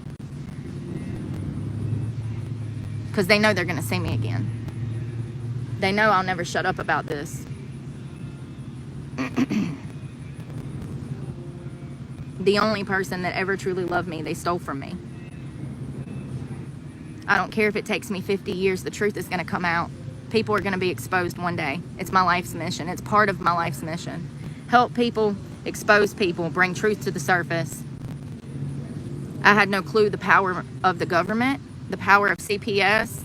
Because they know they're going to see me again. They know I'll never shut up about this. The only person that ever truly loved me, they stole from me. I don't care if it takes me 50 years. The truth is going to come out. People are going to be exposed one day. It's my life's mission. It's part of my life's mission. Help people, expose people, bring truth to the surface. I had no clue the power of the government, the power of CPS.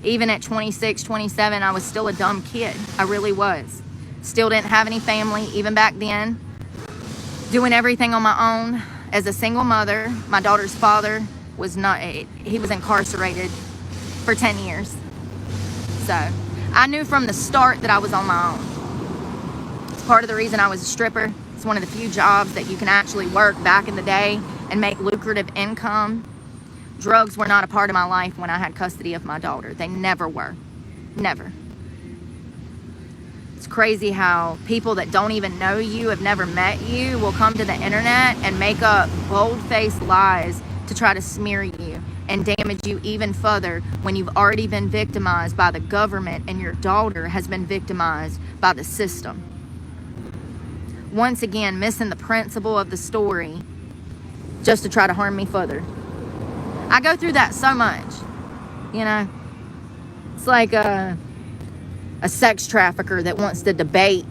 Even at 26, 27, I was still a dumb kid. I really was. Still didn't have any family, even back then. Doing everything on my own as a single mother. My daughter's father was not, he was incarcerated for 10 years. So I knew from the start that I was on my own. It's part of the reason I was a stripper. It's one of the few jobs that you can actually work back in the day and make lucrative income. Drugs were not a part of my life when I had custody of my daughter. They never were. Never. It's crazy how people that don't even know you, have never met you, will come to the internet and make up bold-faced lies to try to smear you and damage you even further when you've already been victimized by the government and your daughter has been victimized by the system. Once again, missing the principle of the story just to try to harm me further. I go through that so much, you know. It's like a sex trafficker that wants to debate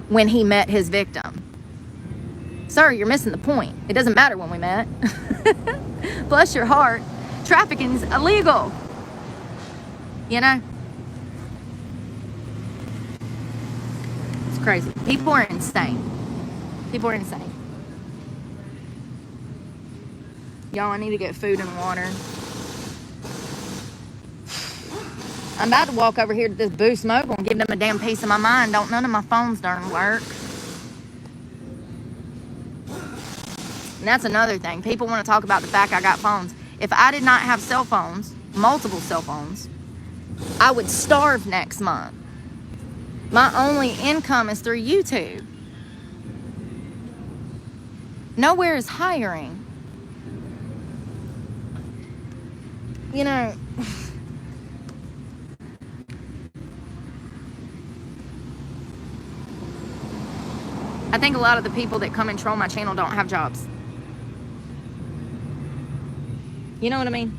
when he met his victim. Sir, you're missing the point. It doesn't matter when we met. Bless your heart. Trafficking's illegal. You know? It's crazy. People are insane. People are insane. Y'all, I need to get food and water. I'm about to walk over here to this Boost Mobile and give them a damn piece of my mind. Don't none of my phones darn work. And that's another thing. People want to talk about the fact I got phones. If I did not have cell phones, multiple cell phones, I would starve next month. My only income is through YouTube. Nowhere is hiring. You know, I think a lot of the people that come and troll my channel don't have jobs. You know what I mean?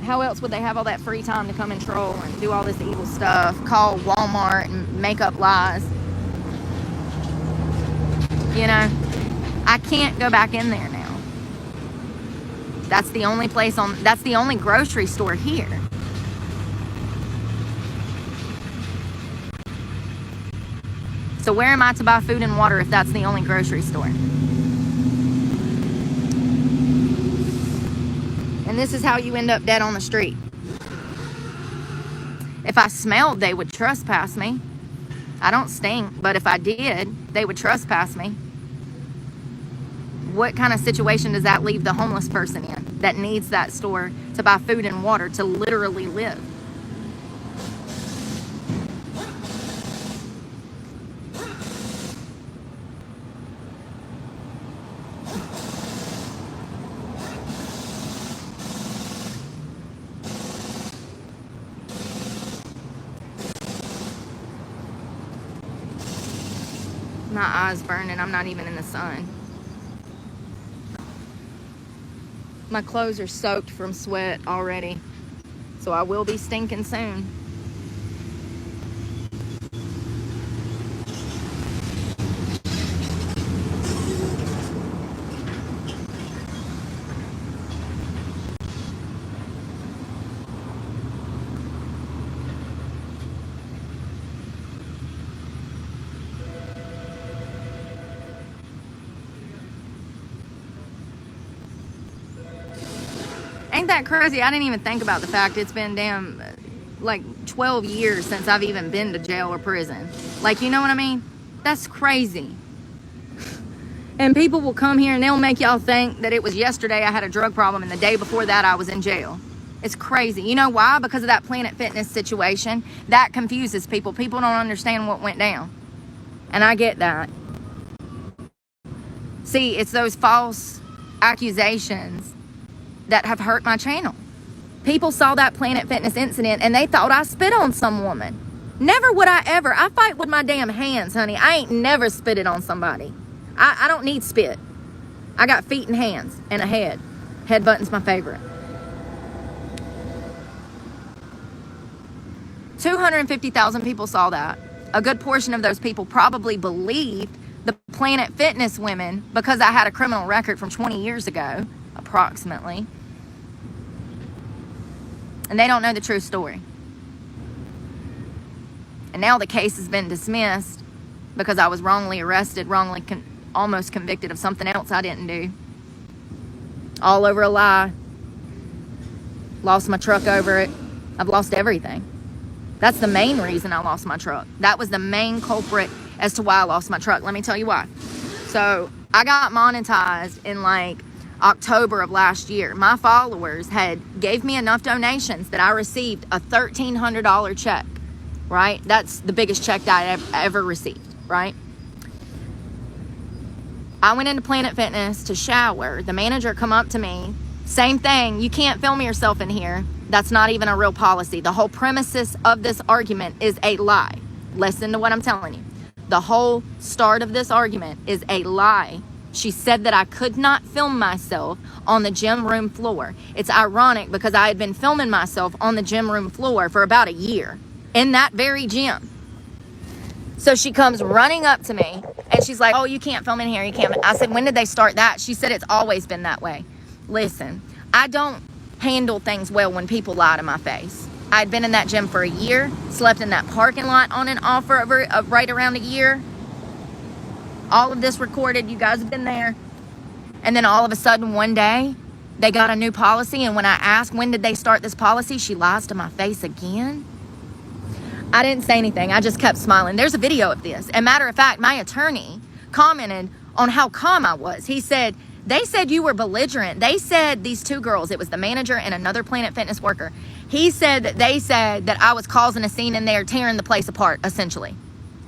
How else would they have all that free time to come and troll and do all this evil stuff, call Walmart and make up lies? You know, I can't go back in there now. That's the only place that's the only grocery store here. So where am I to buy food and water if that's the only grocery store? And this is how you end up dead on the street. If I smelled, they would trespass me. I don't stink, but if I did, they would trespass me. What kind of situation does that leave the homeless person in that needs that store to buy food and water to literally live? My eyes burning. I'm not even in the sun. My clothes are soaked from sweat already, so I will be stinking soon. Ain't that crazy? I didn't even think about the fact it's been damn like 12 years since I've even been to jail or prison. Like, you know what I mean? That's crazy. And people will come here and they'll make y'all think that it was yesterday I had a drug problem and the day before that I was in jail. It's crazy. You know why? Because of that Planet Fitness situation. That confuses people. People don't understand what went down. And I get that. See, it's those false accusations that have hurt my channel. People saw that Planet Fitness incident and they thought I spit on some woman. Never would I ever. I fight with my damn hands, honey. I ain't never spitted on somebody. I don't need spit. I got feet and hands and a head. Head button's my favorite. 250,000 people saw that. A good portion of those people probably believed the Planet Fitness women because I had a criminal record from 20 years ago, approximately. And they don't know the true story. And now the case has been dismissed because I was wrongly arrested, wrongly almost convicted of something else I didn't do. All over a lie. Lost my truck over it. I've lost everything. That's the main reason I lost my truck. That was the main culprit as to why I lost my truck. Let me tell you why. So I got monetized in like October of last year. My followers gave me enough donations that I received a $1,300 check, right? That's the biggest check that I ever received, right? I went into Planet Fitness to shower. The manager come up to me. Same thing. You can't film yourself in here. That's not even a real policy. The whole premises of this argument is a lie. Listen to what I'm telling you. The whole start of this argument is a lie. She said that I could not film myself on the gym room floor. It's ironic because I had been filming myself on the gym room floor for about a year in that very gym. So she comes running up to me and she's like, oh, you can't film in here. You can't. I said, when did they start that? She said, it's always been that way. Listen, I don't handle things well when people lie to my face. I'd been in that gym for a year, slept in that parking lot on and off for right around a year. All of this recorded, you guys have been there. And then all of a sudden one day, they got a new policy. And when I asked, when did they start this policy? She lies to my face again. I didn't say anything. I just kept smiling. There's a video of this. And matter of fact, my attorney commented on how calm I was. He said, they said you were belligerent. They said, these two girls, it was the manager and another Planet Fitness worker. He said that they said that I was causing a scene in there, tearing the place apart, essentially.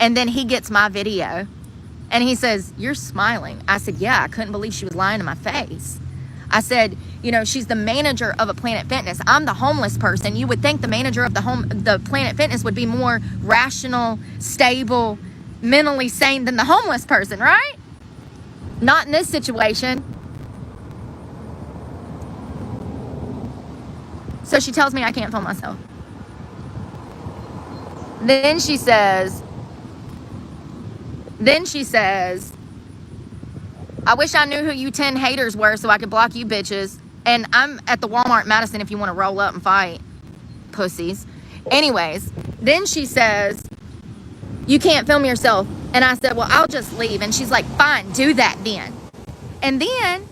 And then he gets my video and he says, you're smiling. I said, yeah, I couldn't believe she was lying to my face. I said, you know, she's the manager of a Planet Fitness. I'm the homeless person. You would think the manager of the Planet Fitness would be more rational, stable, mentally sane than the homeless person, right? Not in this situation. So she tells me I can't film myself. Then she says, I wish I knew who you 10 haters were so I could block you bitches. And I'm at the Walmart in Madison if you want to roll up and fight, pussies. Anyways, then she says, you can't film yourself. And I said, well, I'll just leave. And she's like, fine, do that then. And then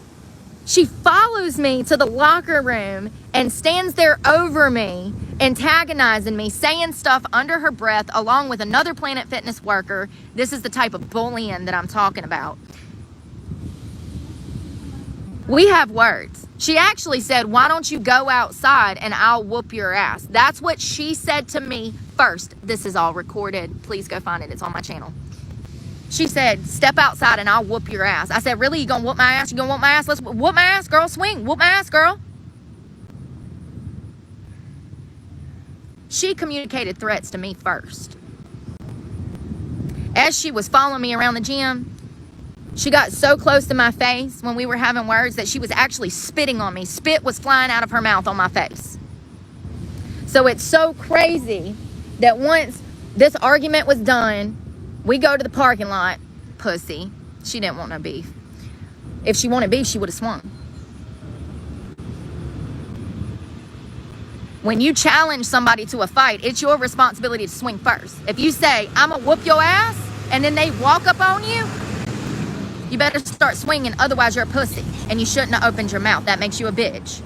she follows me to the locker room and stands there over me, antagonizing me, saying stuff under her breath along with another Planet Fitness worker. This is the type of bullying that I'm talking about. We have words. She actually said, why don't you go outside and I'll whoop your ass? That's what she said to me first. This is all recorded. Please go find it. It's on my channel. She said, step outside and I'll whoop your ass. I said, really? You gonna whoop my ass? You gonna whoop my ass? Let's whoop my ass, girl. Swing. Whoop my ass, girl. She communicated threats to me first. As she was following me around the gym, she got so close to my face when we were having words that she was actually spitting on me. Spit was flying out of her mouth on my face. So it's so crazy that once this argument was done, we go to the parking lot. Pussy. She didn't want no beef. If she wanted beef, she would have swung. When you challenge somebody to a fight, it's your responsibility to swing first. If you say, I'm going to whoop your ass, and then they walk up on you, you better start swinging, otherwise you're a pussy. And you shouldn't have opened your mouth. That makes you a bitch.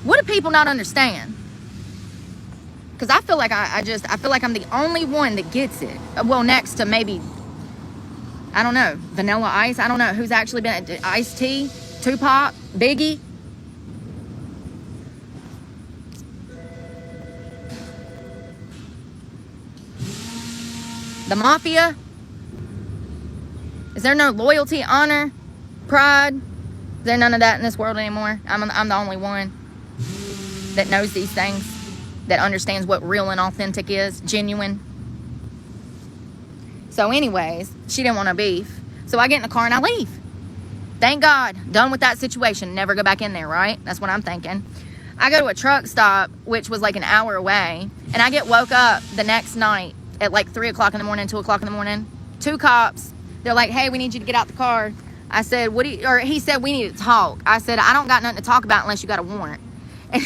What do people not understand? Because I feel like I feel like I'm the only one that gets it. Well, next to maybe, I don't know, Vanilla Ice. I don't know who's actually been Ice-T, Tupac, Biggie. The Mafia. Is there no loyalty, honor, pride? Is there none of that in this world anymore? I'm the only one that knows these things, that understands what real and authentic is, genuine. So anyways, she didn't want no beef. So I get in the car and I leave. Thank God, done with that situation. Never go back in there, right? That's what I'm thinking. I go to a truck stop, which was like an hour away, and I get woke up the next night at like 3 o'clock in the morning, 2 o'clock in the morning. 2 cops. They're like, hey, we need you to get out the car. I said, he said, we need to talk. I said, I don't got nothing to talk about unless you got a warrant. And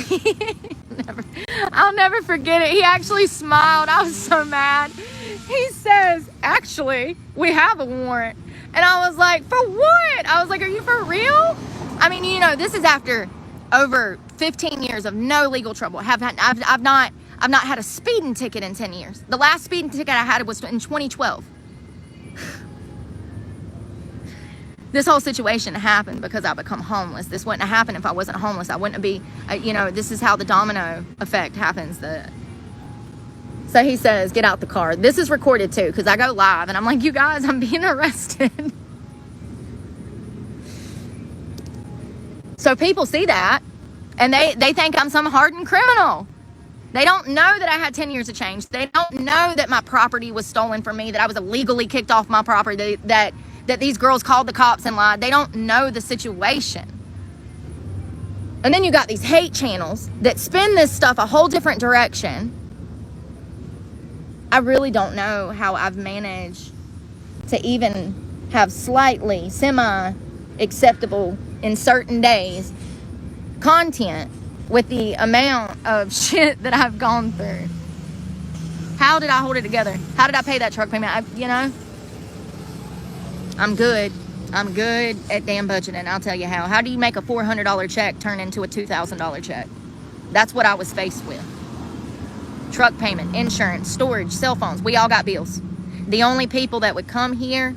I'll never forget it. He actually smiled. I was so mad. He says, actually, we have a warrant. And I was like, for what? I was like, are you for real? I mean, you know, this is after over 15 years of no legal trouble. I've not had a speeding ticket in 10 years. The last speeding ticket I had was in 2012. This whole situation happened because I become homeless. This wouldn't have happened if I wasn't homeless. I wouldn't be, this is how the domino effect happens. So he says, get out the car. This is recorded too, because I go live and I'm like, you guys, I'm being arrested. So people see that and they think I'm some hardened criminal. They don't know that I had 10 years of change. They don't know that my property was stolen from me, that I was illegally kicked off my property, that these girls called the cops and lied. They don't know the situation. And then you got these hate channels that spin this stuff a whole different direction. I really don't know how I've managed to even have slightly semi-acceptable in certain days content with the amount of shit that I've gone through. How did I hold it together? How did I pay that truck payment? I'm good. I'm good at damn budgeting. I'll tell you how. How do you make a $400 check turn into a $2,000 check? That's what I was faced with. Truck payment, insurance, storage, cell phones. We all got bills. The only people that would come here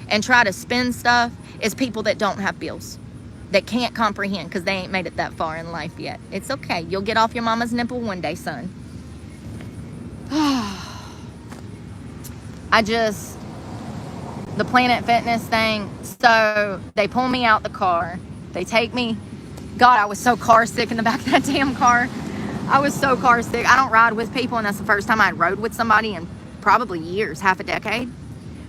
and try to spend stuff is people that don't have bills, that can't comprehend because they ain't made it that far in life yet. It's okay. You'll get off your mama's nipple one day, son. The Planet Fitness thing. So they pull me out the car. They take me. God, I was so car sick in the back of that damn car. I was so car sick. I don't ride with people, and that's the first time I rode with somebody in probably years, half a decade.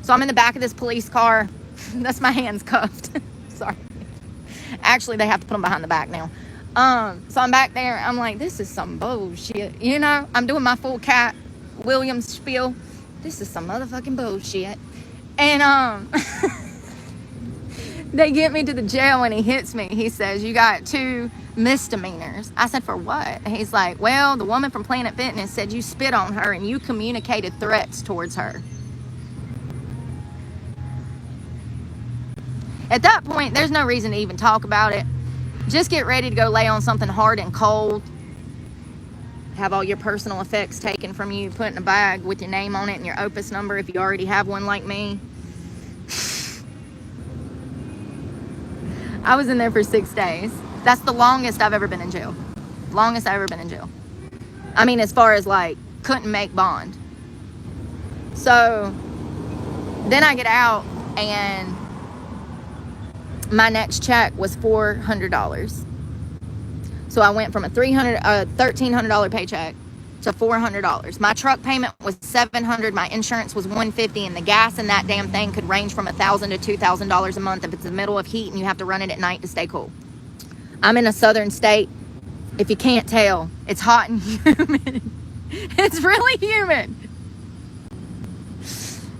So I'm in the back of this police car. That's my hands cuffed. Sorry. Actually, they have to put them behind the back now. So I'm back there. I'm like, this is some bullshit. I'm doing my full Cat Williams spiel. This is some motherfucking bullshit. And they get me to the jail and he hits me. He says, you got 2 misdemeanors. I said, for what? He's like, well, the woman from Planet Fitness said you spit on her and you communicated threats towards her. At that point, there's no reason to even talk about it. Just get ready to go lay on something hard and cold. Have all your personal effects taken from you, put in a bag with your name on it and your Opus number if you already have one like me. I was in there for 6 days. That's the longest I've ever been in jail. Longest I've ever been in jail. I mean, as far as couldn't make bond. So then I get out and my next check was $400. So I went from a $1,300 paycheck to $400. My truck payment was $700. My insurance was $150, and the gas in that damn thing could range from $1,000 to $2,000 a month if it's the middle of heat and you have to run it at night to stay cool. I'm in a southern state. If you can't tell, it's hot and humid. It's really humid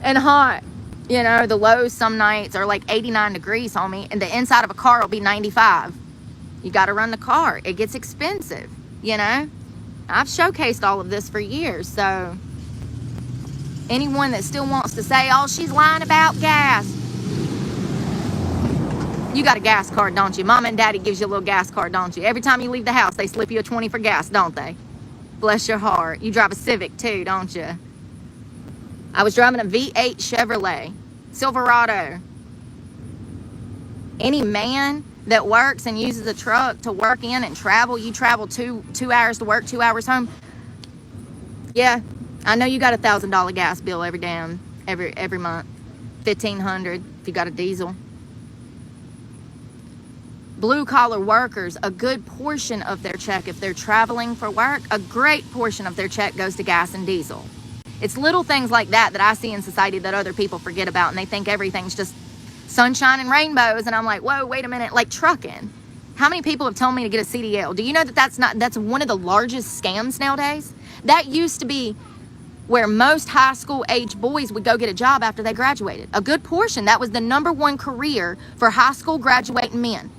and hot. The lows some nights are 89 degrees on me, and the inside of a car will be 95. You got to run the car. It gets expensive, I've showcased all of this for years, so anyone that still wants to say, oh, she's lying about gas. You got a gas card, don't you? Mama and Daddy gives you a little gas card, don't you? Every time you leave the house, they slip you a 20 for gas, don't they? Bless your heart. You drive a Civic too, don't you? I was driving a V8 Chevrolet Silverado. Any man that works and uses a truck to work in and travel, you travel two hours to work, 2 hours home. Yeah, I know you got a $1,000 gas bill every month, $1,500 if you got a diesel. Blue collar workers, a good portion of their check, if they're traveling for work, a great portion of their check goes to gas and diesel. It's little things like that I see in society that other people forget about, and they think everything's just sunshine and rainbows, and I'm like, whoa, wait a minute. Trucking, how many people have told me to get a CDL? Do you know that's one of the largest scams nowadays? That used to be where most high school age boys would go get a job after they graduated. A good portion, that was the #1 career for high school graduating men.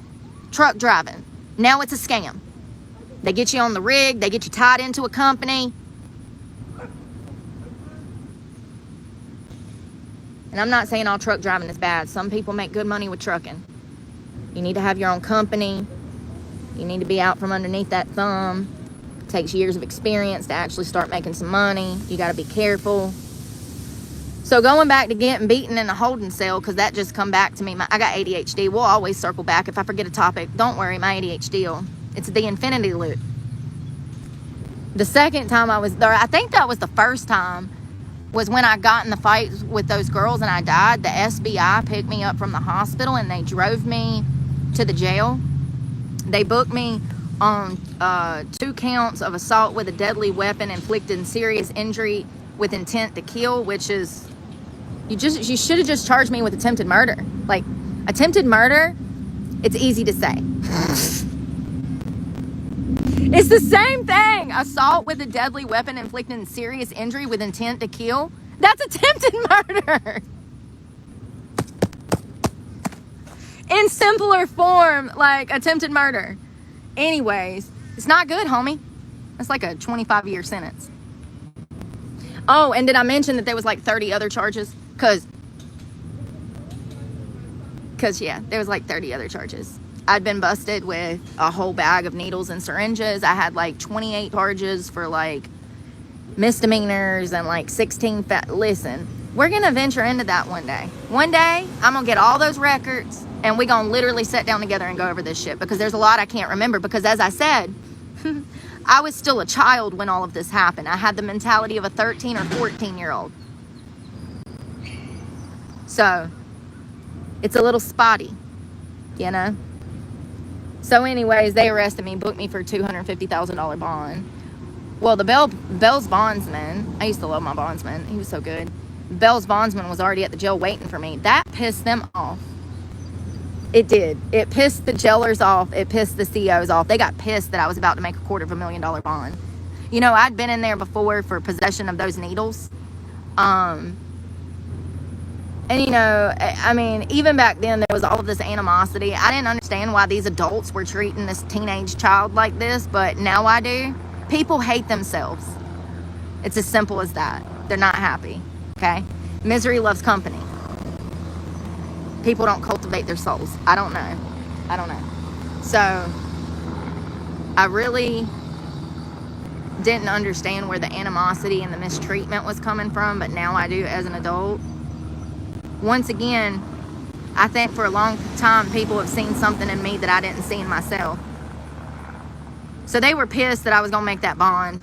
Truck driving. Now it's a scam. They get you on the rig, they get you tied into a company. And I'm not saying all truck driving is bad. Some people make good money with trucking. You need to have your own company. You need to be out from underneath that thumb. It takes years of experience to actually start making some money. You got to be careful. So going back to getting beaten in a holding cell, because that just come back to me. I got ADHD. We'll always circle back. If I forget a topic, don't worry, my ADHD. It's the infinity loop. The second time I was there, I think that was the first time, was when I got in the fight with those girls and I died. The SBI picked me up from the hospital and they drove me to the jail. They booked me on 2 counts of assault with a deadly weapon, inflicting serious injury with intent to kill, which is, you should have just charged me with attempted murder. Like, attempted murder, it's easy to say. It's the same thing. Assault with a deadly weapon, inflicting serious injury with intent to kill. That's attempted murder. In simpler form, like attempted murder. Anyways, it's not good, homie. It's like a 25-year sentence. Oh, and did I mention that there was like 30 other charges? Because yeah, there was like 30 other charges. I'd been busted with a whole bag of needles and syringes. I had like 28 charges for like misdemeanors and like 16 Listen, we're going to venture into that one day. One day, I'm going to get all those records and we're going to literally sit down together and go over this shit, because there's a lot I can't remember, because as I said, I was still a child when all of this happened. I had the mentality of a 13 or 14-year-old. So, it's a little spotty, you know? So anyways, they arrested me, booked me for a $250,000 bond. Well, the Bell's bondsman, I used to love my bondsman. He was so good. Bell's bondsman was already at the jail waiting for me. That pissed them off. It did. It pissed the jailers off. It pissed the COs off. They got pissed that I was about to make a $250,000 bond. You know, I'd been in there before for possession of those needles. And, you know, I mean, even back then, there was all of this animosity. I didn't understand why these adults were treating this teenage child like this, but now I do. People hate themselves. It's as simple as that. They're not happy, okay? Misery loves company. People don't cultivate their souls. I don't know. So, I really didn't understand where the animosity and the mistreatment was coming from, but now I do as an adult. Once again, I think for a long time, people have seen something in me that I didn't see in myself. So they were pissed that I was going to make that bond.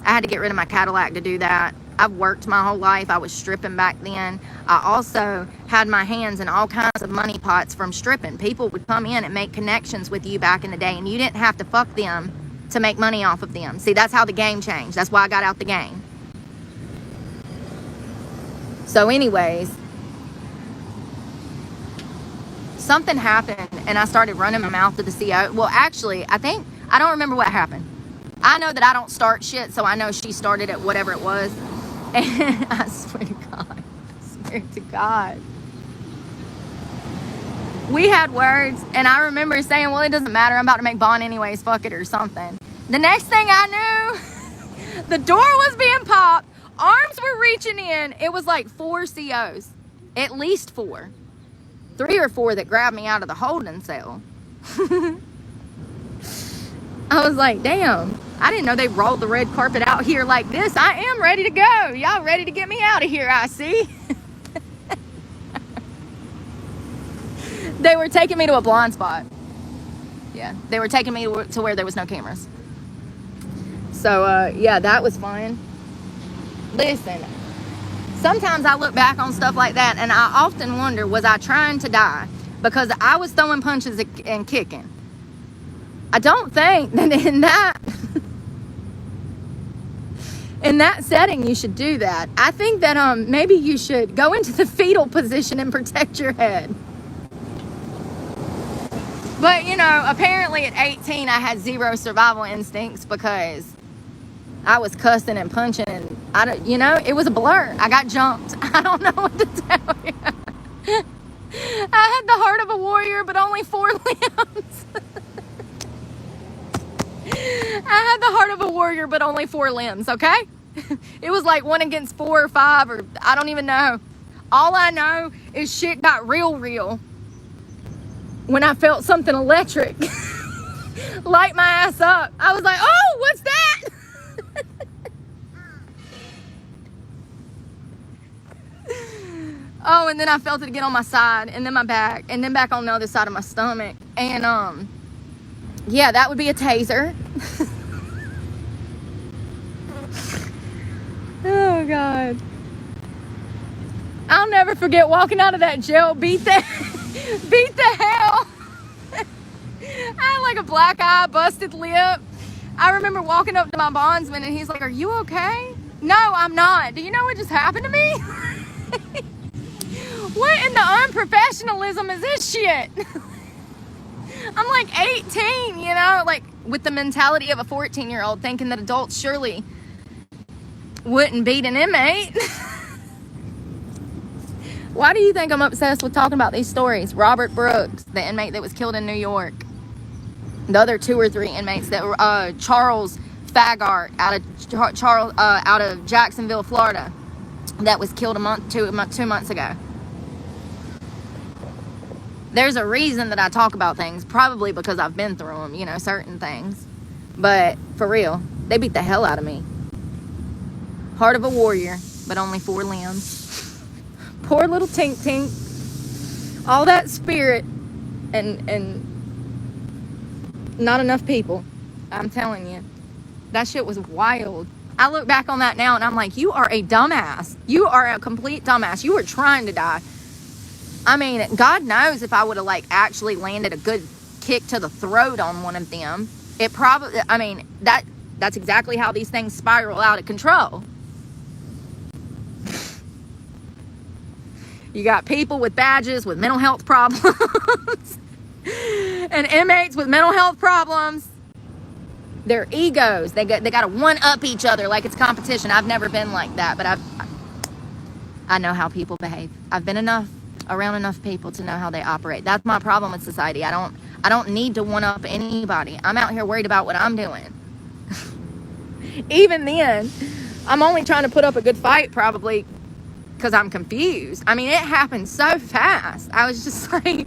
I had to get rid of my Cadillac to do that. I've worked my whole life. I was stripping back then. I also had my hands in all kinds of money pots from stripping. People would come in and make connections with you back in the day, and you didn't have to fuck them to make money off of them. See, that's how the game changed. That's why I got out the game. So anyways, something happened and I started running my mouth to the CO. Well, actually, I don't remember what happened. I know that I don't start shit, so I know she started at whatever it was. And I swear to God. We had words, and I remember saying, well, it doesn't matter. I'm about to make bond anyways. Fuck it, or something. The next thing I knew, the door was being popped. Arms were reaching in. It was like 4 COs. At least 4. 3 or 4 that grabbed me out of the holding cell. I was like, damn, I didn't know they rolled the red carpet out here like this. I am ready to go. Y'all ready to get me out of here, I see. They were taking me to a blind spot. Yeah, they were taking me to where there was no cameras. So, yeah, that was fun. Listen, sometimes I look back on stuff like that and I often wonder, was I trying to die? Because I was throwing punches and kicking. I don't think that in that setting you should do that. I think that maybe you should go into the fetal position and protect your head. But, you know, apparently at 18 I had 0 survival instincts because I was cussing and punching and it was a blur. I got jumped. I don't know what to tell you. I had the heart of a warrior, but only 4 limbs. I had the heart of a warrior, but only 4 limbs, okay? It was like 1 against 4 or 5, or I don't even know. All I know is shit got real when I felt something electric. light my ass up. I was like, oh, what's that? Oh, and then I felt it again on my side, and then my back, and then back on the other side of my stomach. And yeah, that would be a taser. Oh God, I'll never forget walking out of that jail, beat the hell. I had like a black eye, busted lip. I remember walking up to my bondsman, and he's like, "Are you okay?" No, I'm not. Do you know what just happened to me? What in the unprofessionalism is this shit? I'm like 18, you know, like with the mentality of a 14-year-old, thinking that adults surely wouldn't beat an inmate. Why do you think I'm obsessed with talking about these stories? Robert Brooks, the inmate that was killed in New York. The other 2 or 3 inmates that were Charles Fagart out of Jacksonville, Florida, that was killed two months ago. There's a reason that I talk about things, probably because I've been through them, you know, certain things. But for real, they beat the hell out of me. Heart of a warrior, but only 4 limbs. Poor little Tink Tink. All that spirit and not enough people. I'm telling you. That shit was wild. I look back on that now and I'm like, you are a dumbass. You are a complete dumbass. You were trying to die. I mean, God knows if I would have like actually landed a good kick to the throat on one of them, it probably, I mean, that's exactly how these things spiral out of control. You got people with badges with mental health problems and inmates with mental health problems. Their egos, they got to one-up each other like it's competition. I've never been like that, but I know how people behave. I've been around enough people to know how they operate. That's my problem with society. I don't need to one-up anybody. I'm out here worried about what I'm doing. Even then, I'm only trying to put up a good fight probably because I'm confused. I mean, it happened so fast. I was just like,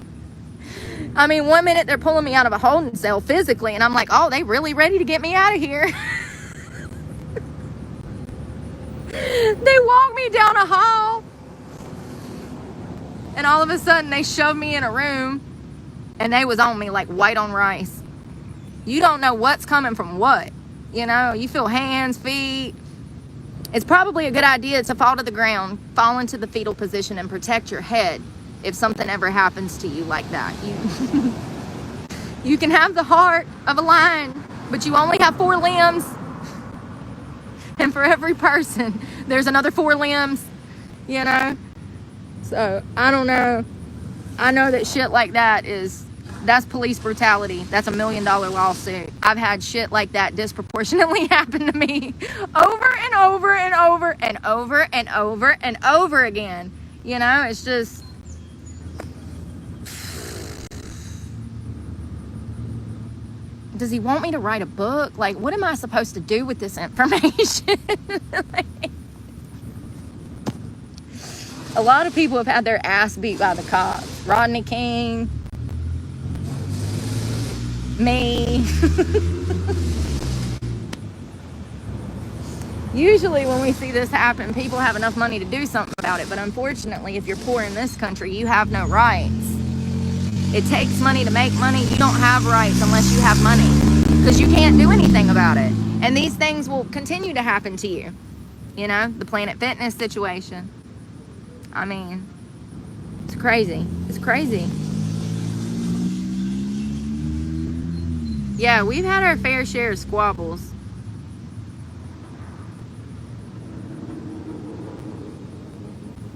I mean, 1 minute they're pulling me out of a holding cell physically, and I'm like, oh, they really ready to get me out of here. They walk me down a hall, and all of a sudden they shoved me in a room, and they was on me like white on rice. You don't know what's coming from what. You know, you feel hands, feet. It's probably a good idea to fall to the ground, fall into the fetal position, and protect your head if something ever happens to you like that. You can have the heart of a lion, but you only have 4 limbs. And for every person, there's another 4 limbs, you know? So, I don't know. I know that shit like that's police brutality. That's $1 million lawsuit. I've had shit like that disproportionately happen to me over and over and over and over and over and over again. You know, it's just... Does he want me to write a book? Like, what am I supposed to do with this information? Like, a lot of people have had their ass beat by the cops. Rodney King, me. Usually when we see this happen, people have enough money to do something about it. But unfortunately, if you're poor in this country, you have no rights. It takes money to make money. You don't have rights unless you have money, because you can't do anything about it. And these things will continue to happen to you. You know, the Planet Fitness situation. I mean, it's crazy. It's crazy. Yeah, we've had our fair share of squabbles.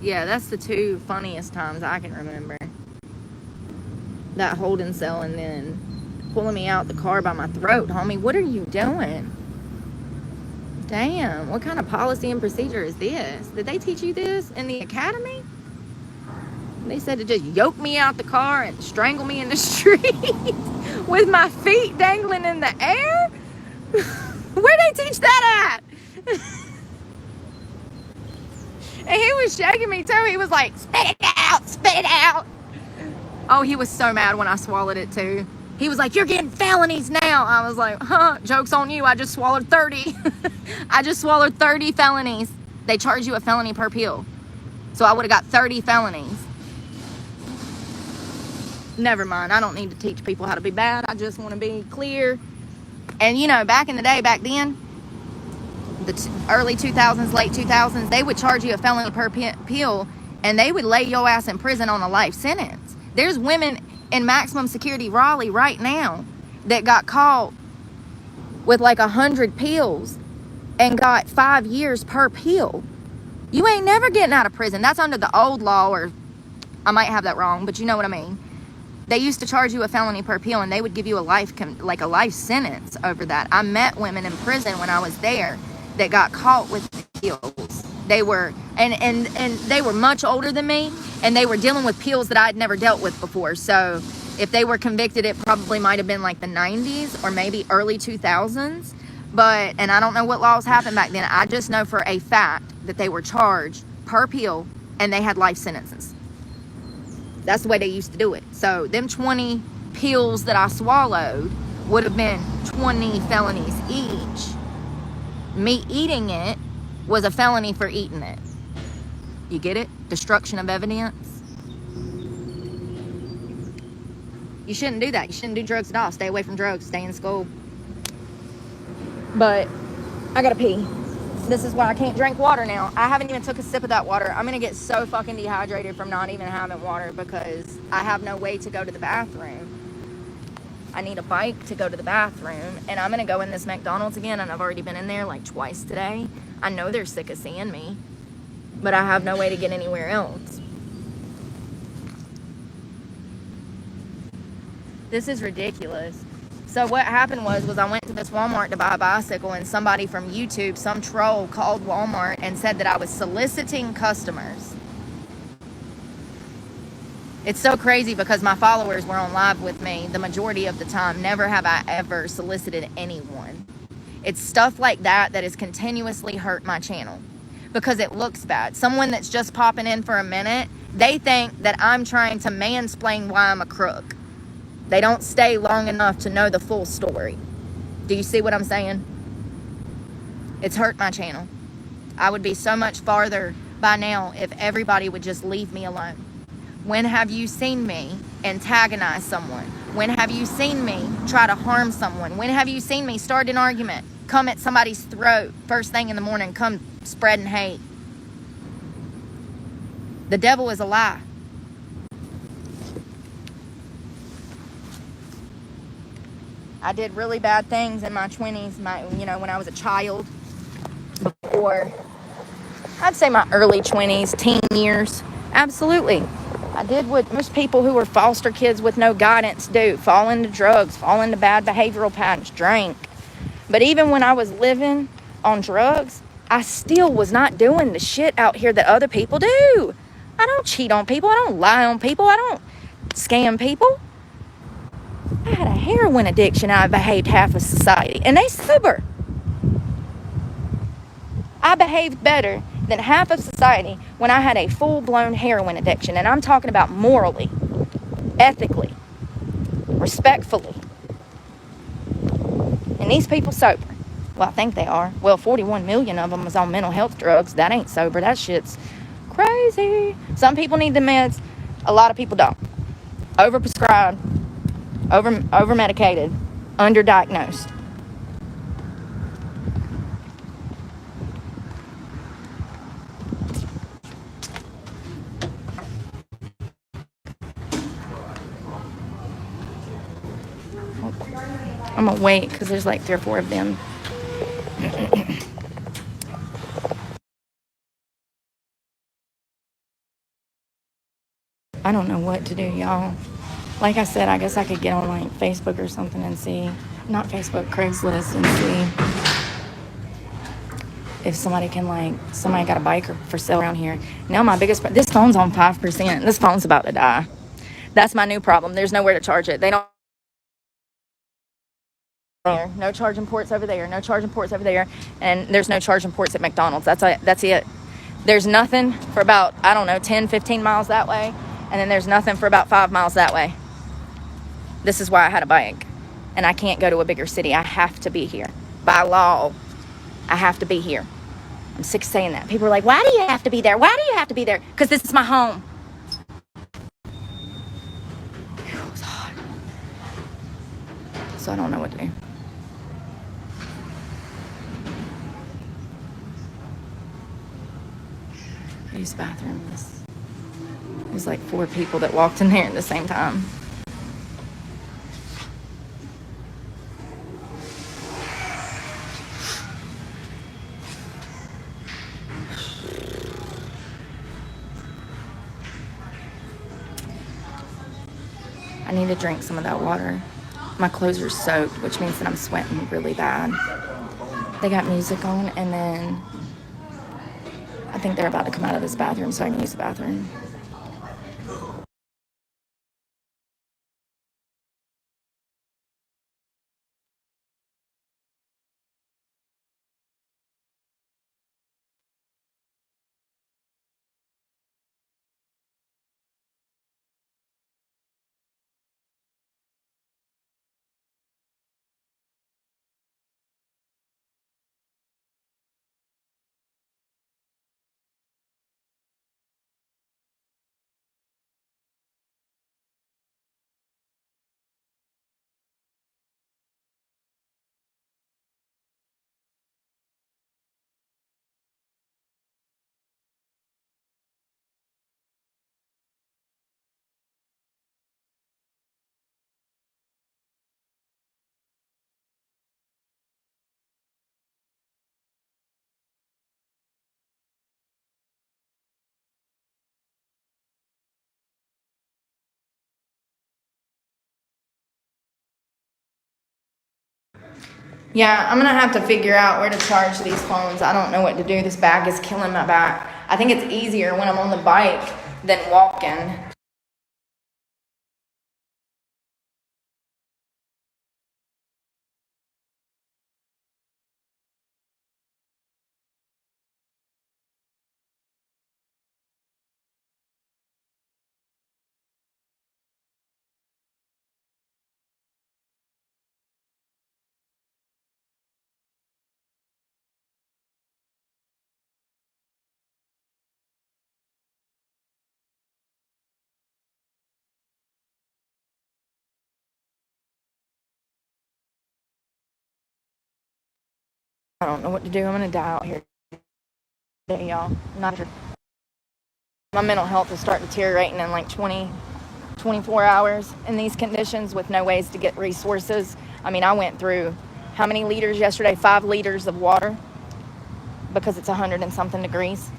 Yeah, that's the 2 funniest times I can remember. That holding cell and then pulling me out the car by my throat. Homie, what are you doing? Damn, what kind of policy and procedure is this? Did they teach you this in the academy? They said to just yoke me out the car and strangle me in the street with my feet dangling in the air? Where'd they teach that at? And he was shaking me too. He was like, spit it out, spit it out. Oh, he was so mad when I swallowed it too. He was like, you're getting felonies now. I was like, huh, joke's on you. I just swallowed 30. I just swallowed 30 felonies. They charge you a felony per pill. So I would have got 30 felonies. Never mind. I don't need to teach people how to be bad. I just want to be clear. And, you know, back in the day, back then, the early 2000s, late 2000s, they would charge you a felony per pill, and they would lay your ass in prison on a life sentence. There's women in maximum security Raleigh right now that got caught with like 100 pills and got 5 years per pill. You ain't never getting out of prison. That's under the old law, or I might have that wrong, but you know what I mean. They used to charge you a felony per pill, and they would give you a life sentence over that. I met women in prison when I was there that got caught with pills. They were and they were much older than me, and they were dealing with pills that I'd never dealt with before. So if they were convicted, it probably might have been like the 90s or maybe early 2000s. And I don't know what laws happened back then. I just know for a fact that they were charged per pill and they had life sentences. That's the way they used to do it. So them 20 pills that I swallowed would have been 20 felonies each. Me eating it was a felony for eating it. You get it? Destruction of evidence. You shouldn't do that. You shouldn't do drugs at all. Stay away from drugs. Stay in school. But I gotta pee. This is why I can't drink water now. I haven't even took a sip of that water. I'm gonna get so fucking dehydrated from not even having water because I have no way to go to the bathroom. I need a bike to go to the bathroom, and I'm gonna go in this McDonald's again, and I've already been in there like twice today. I know they're sick of seeing me, but I have no way to get anywhere else. This is ridiculous. So what happened was I went to this Walmart to buy a bicycle, and somebody from YouTube, some troll, called Walmart and said that I was soliciting customers. It's so crazy because my followers were on live with me the majority of the time. Never have I ever solicited anyone. It's stuff like that that has continuously hurt my channel because it looks bad. Someone that's just popping in for a minute, they think that I'm trying to mansplain why I'm a crook. They don't stay long enough to know the full story. Do you see what I'm saying? It's hurt my channel. I would be so much farther by now if everybody would just leave me alone. When have you seen me antagonize someone? When have you seen me try to harm someone? When have you seen me start an argument, come at somebody's throat first thing in the morning, come spreading hate? The devil is a lie. I did really bad things in my 20s, when I was a child, before, I'd say my early 20s, teen years. Absolutely. I did what most people who were foster kids with no guidance do. Fall into drugs, fall into bad behavioral patterns, drink. But even when I was living on drugs, I still was not doing the shit out here that other people do. I don't cheat on people. I don't lie on people. I don't scam people. I had a heroin addiction. I behaved half of society, and they sober. I behaved better than half of society when I had a full-blown heroin addiction, and I'm talking about morally, ethically, respectfully. And these people sober. Well, I think they are. Well, 41 million of them was on mental health drugs. That ain't sober. That shit's crazy. Some people need the meds. A lot of people don't. Overprescribed. Over medicated, underdiagnosed. I'm gonna wait because there's like 3 or 4 of them. I don't know what to do, y'all. Like I said, I guess I could get on like Facebook or something and see, not Facebook, Craigslist, and see if somebody got a bike for sale around here. Now this phone's on 5%. This phone's about to die. That's my new problem. There's nowhere to charge it. They don't. No charging ports over there. No charging ports over there. And there's no charging ports at McDonald's. That's it. There's nothing for about, 10, 15 miles that way. And then there's nothing for about 5 miles that way. This is why I had a bike. And I can't go to a bigger city. I have to be here. By law, I have to be here. I'm sick of saying that. People are like, why do you have to be there? Why do you have to be there? Because this is my home. It was hot. So I don't know what to do. These bathrooms. There's like 4 people that walked in there at the same time. I need to drink some of that water. My clothes are soaked, which means that I'm sweating really bad. They got music on, and then I think they're about to come out of this bathroom so I can use the bathroom. Yeah, I'm gonna have to figure out where to charge these phones. I don't know what to do. This bag is killing my back. I think it's easier when I'm on the bike than walking. I don't know what to do. I'm gonna die out here today, y'all. My mental health will start deteriorating in like 24 hours in these conditions with no ways to get resources. I mean, I went through how many liters yesterday? 5 liters of water because it's 100 and something degrees.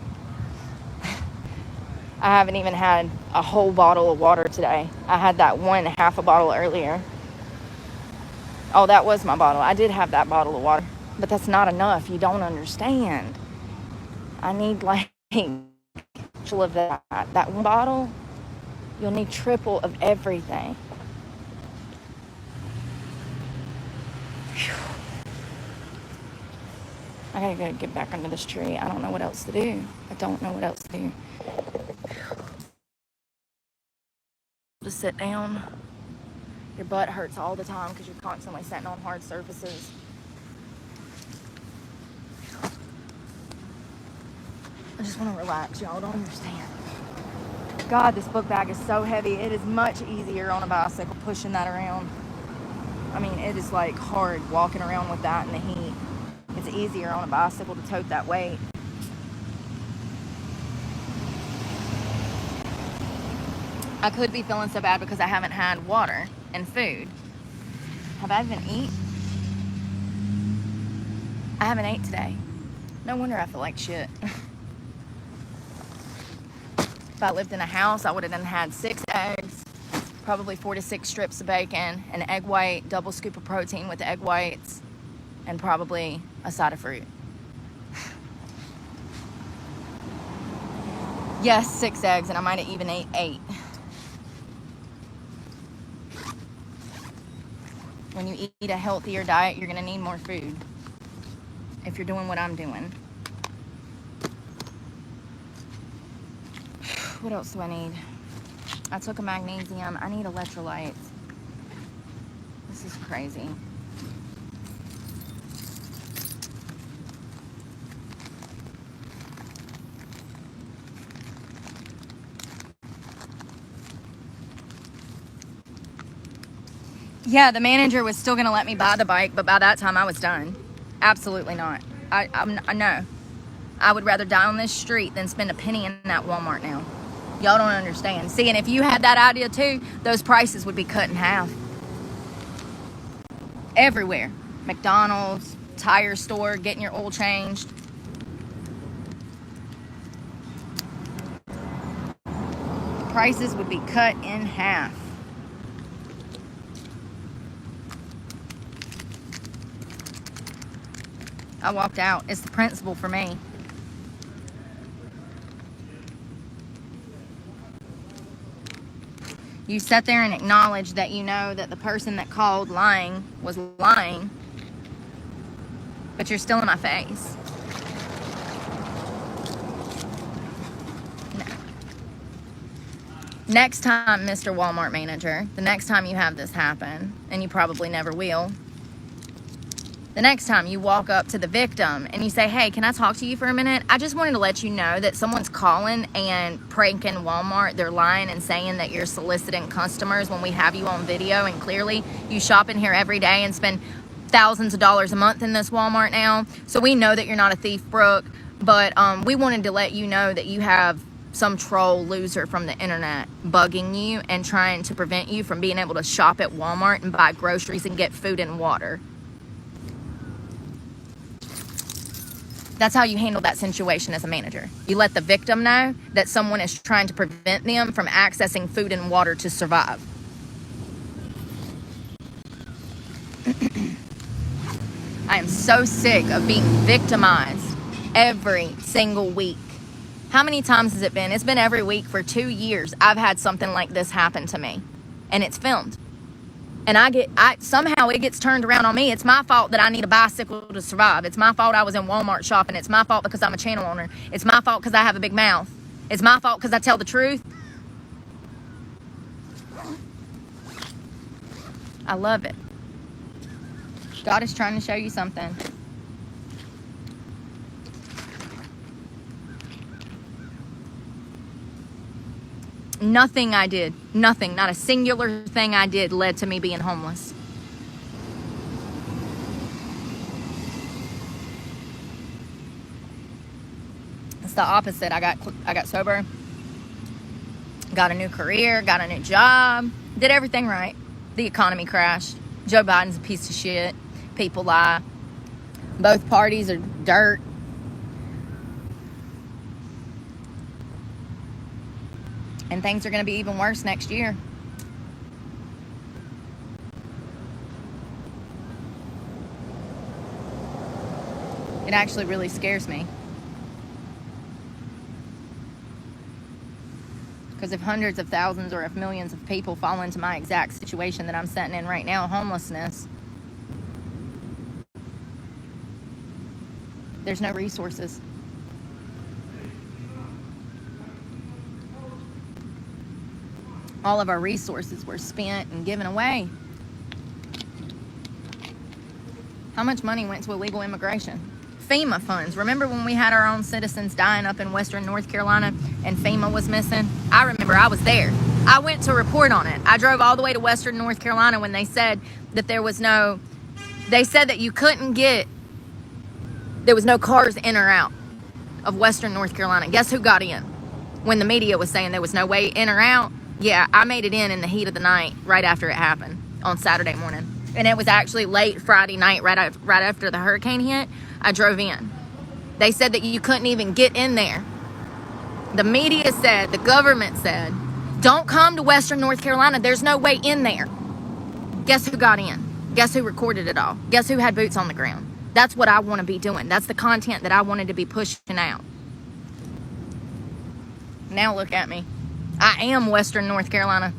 I haven't even had a whole bottle of water today. I had that one half a bottle earlier. Oh, that was my bottle. I did have that bottle of water, but that's not enough. You don't understand. I need like triple of that. That one bottle, you'll need triple of everything. Whew. I gotta get back under this tree. I don't know what else to do. I don't know what else to do. Just sit down. Your butt hurts all the time because you're constantly sitting on hard surfaces. I just want to relax. Y'all don't understand. God, this book bag is so heavy. It is much easier on a bicycle pushing that around. I mean, it is like hard walking around with that in the heat. It's easier on a bicycle to tote that weight. I could be feeling so bad because I haven't had water and food. Have I even eaten? I haven't ate today. No wonder I feel like shit. If I lived in a house, I would have then had 6 eggs, probably 4 to 6 strips of bacon, an egg white, double scoop of protein with egg whites, and probably a side of fruit. Yes, 6 eggs, and I might have even ate 8. When you eat a healthier diet, you're gonna need more food. If you're doing what I'm doing. What else do I need? I took a magnesium. I need electrolytes. This is crazy. Yeah, the manager was still going to let me buy the bike, but by that time I was done. Absolutely not. I know. I would rather die on this street than spend a penny in that Walmart now. Y'all don't understand. See, and if you had that idea too, those prices would be cut in half. Everywhere. McDonald's, tire store, getting your oil changed. Prices would be cut in half. I walked out. It's the principle for me. You sit there and acknowledge that you know that the person that called lying was lying, but you're still in my face. Next time, Mr. Walmart manager, the next time you have this happen, and you probably never will, the next time you walk up to the victim and you say, hey, can I talk to you for a minute? I just wanted to let you know that someone's calling and pranking Walmart. They're lying and saying that you're soliciting customers when we have you on video, and clearly you shop in here every day and spend thousands of dollars a month in this Walmart now. So we know that you're not a thief, Brooke, but we wanted to let you know that you have some troll loser from the internet bugging you and trying to prevent you from being able to shop at Walmart and buy groceries and get food and water. That's how you handle that situation as a manager. You let the victim know that someone is trying to prevent them from accessing food and water to survive. I am so sick of being victimized every single week. How many times has it been? It's been every week for 2 years. I've had something like this happen to me, and it's filmed. And somehow it gets turned around on me. It's my fault that I need a bicycle to survive. It's my fault I was in Walmart shopping. It's my fault because I'm a channel owner. It's my fault because I have a big mouth. It's my fault because I tell the truth. I love it. God is trying to show you something. Nothing I did, nothing, not a singular thing I did led to me being homeless. It's the opposite. I got sober, got a new career, got a new job, did everything right. The economy crashed. Joe Biden's a piece of shit. People lie. Both parties are dirt. And things are going to be even worse next year. It actually really scares me. Because if hundreds of thousands or if millions of people fall into my exact situation that I'm sitting in right now, homelessness, there's no resources. All of our resources were spent and given away. How much money went to illegal immigration? FEMA funds. Remember when we had our own citizens dying up in Western North Carolina and FEMA was missing? I remember, I was there. I went to report on it. I drove all the way to Western North Carolina when they said that there was no, they said that you couldn't get, there was no cars in or out of Western North Carolina. Guess who got in? When the media was saying there was no way in or out, yeah, I made it in the heat of the night right after it happened on Saturday morning. And it was actually late Friday night, right after the hurricane hit. I drove in. They said that you couldn't even get in there. The media said, the government said, don't come to Western North Carolina. There's no way in there. Guess who got in? Guess who recorded it all? Guess who had boots on the ground? That's what I want to be doing. That's the content that I wanted to be pushing out. Now look at me. I am Western North Carolina.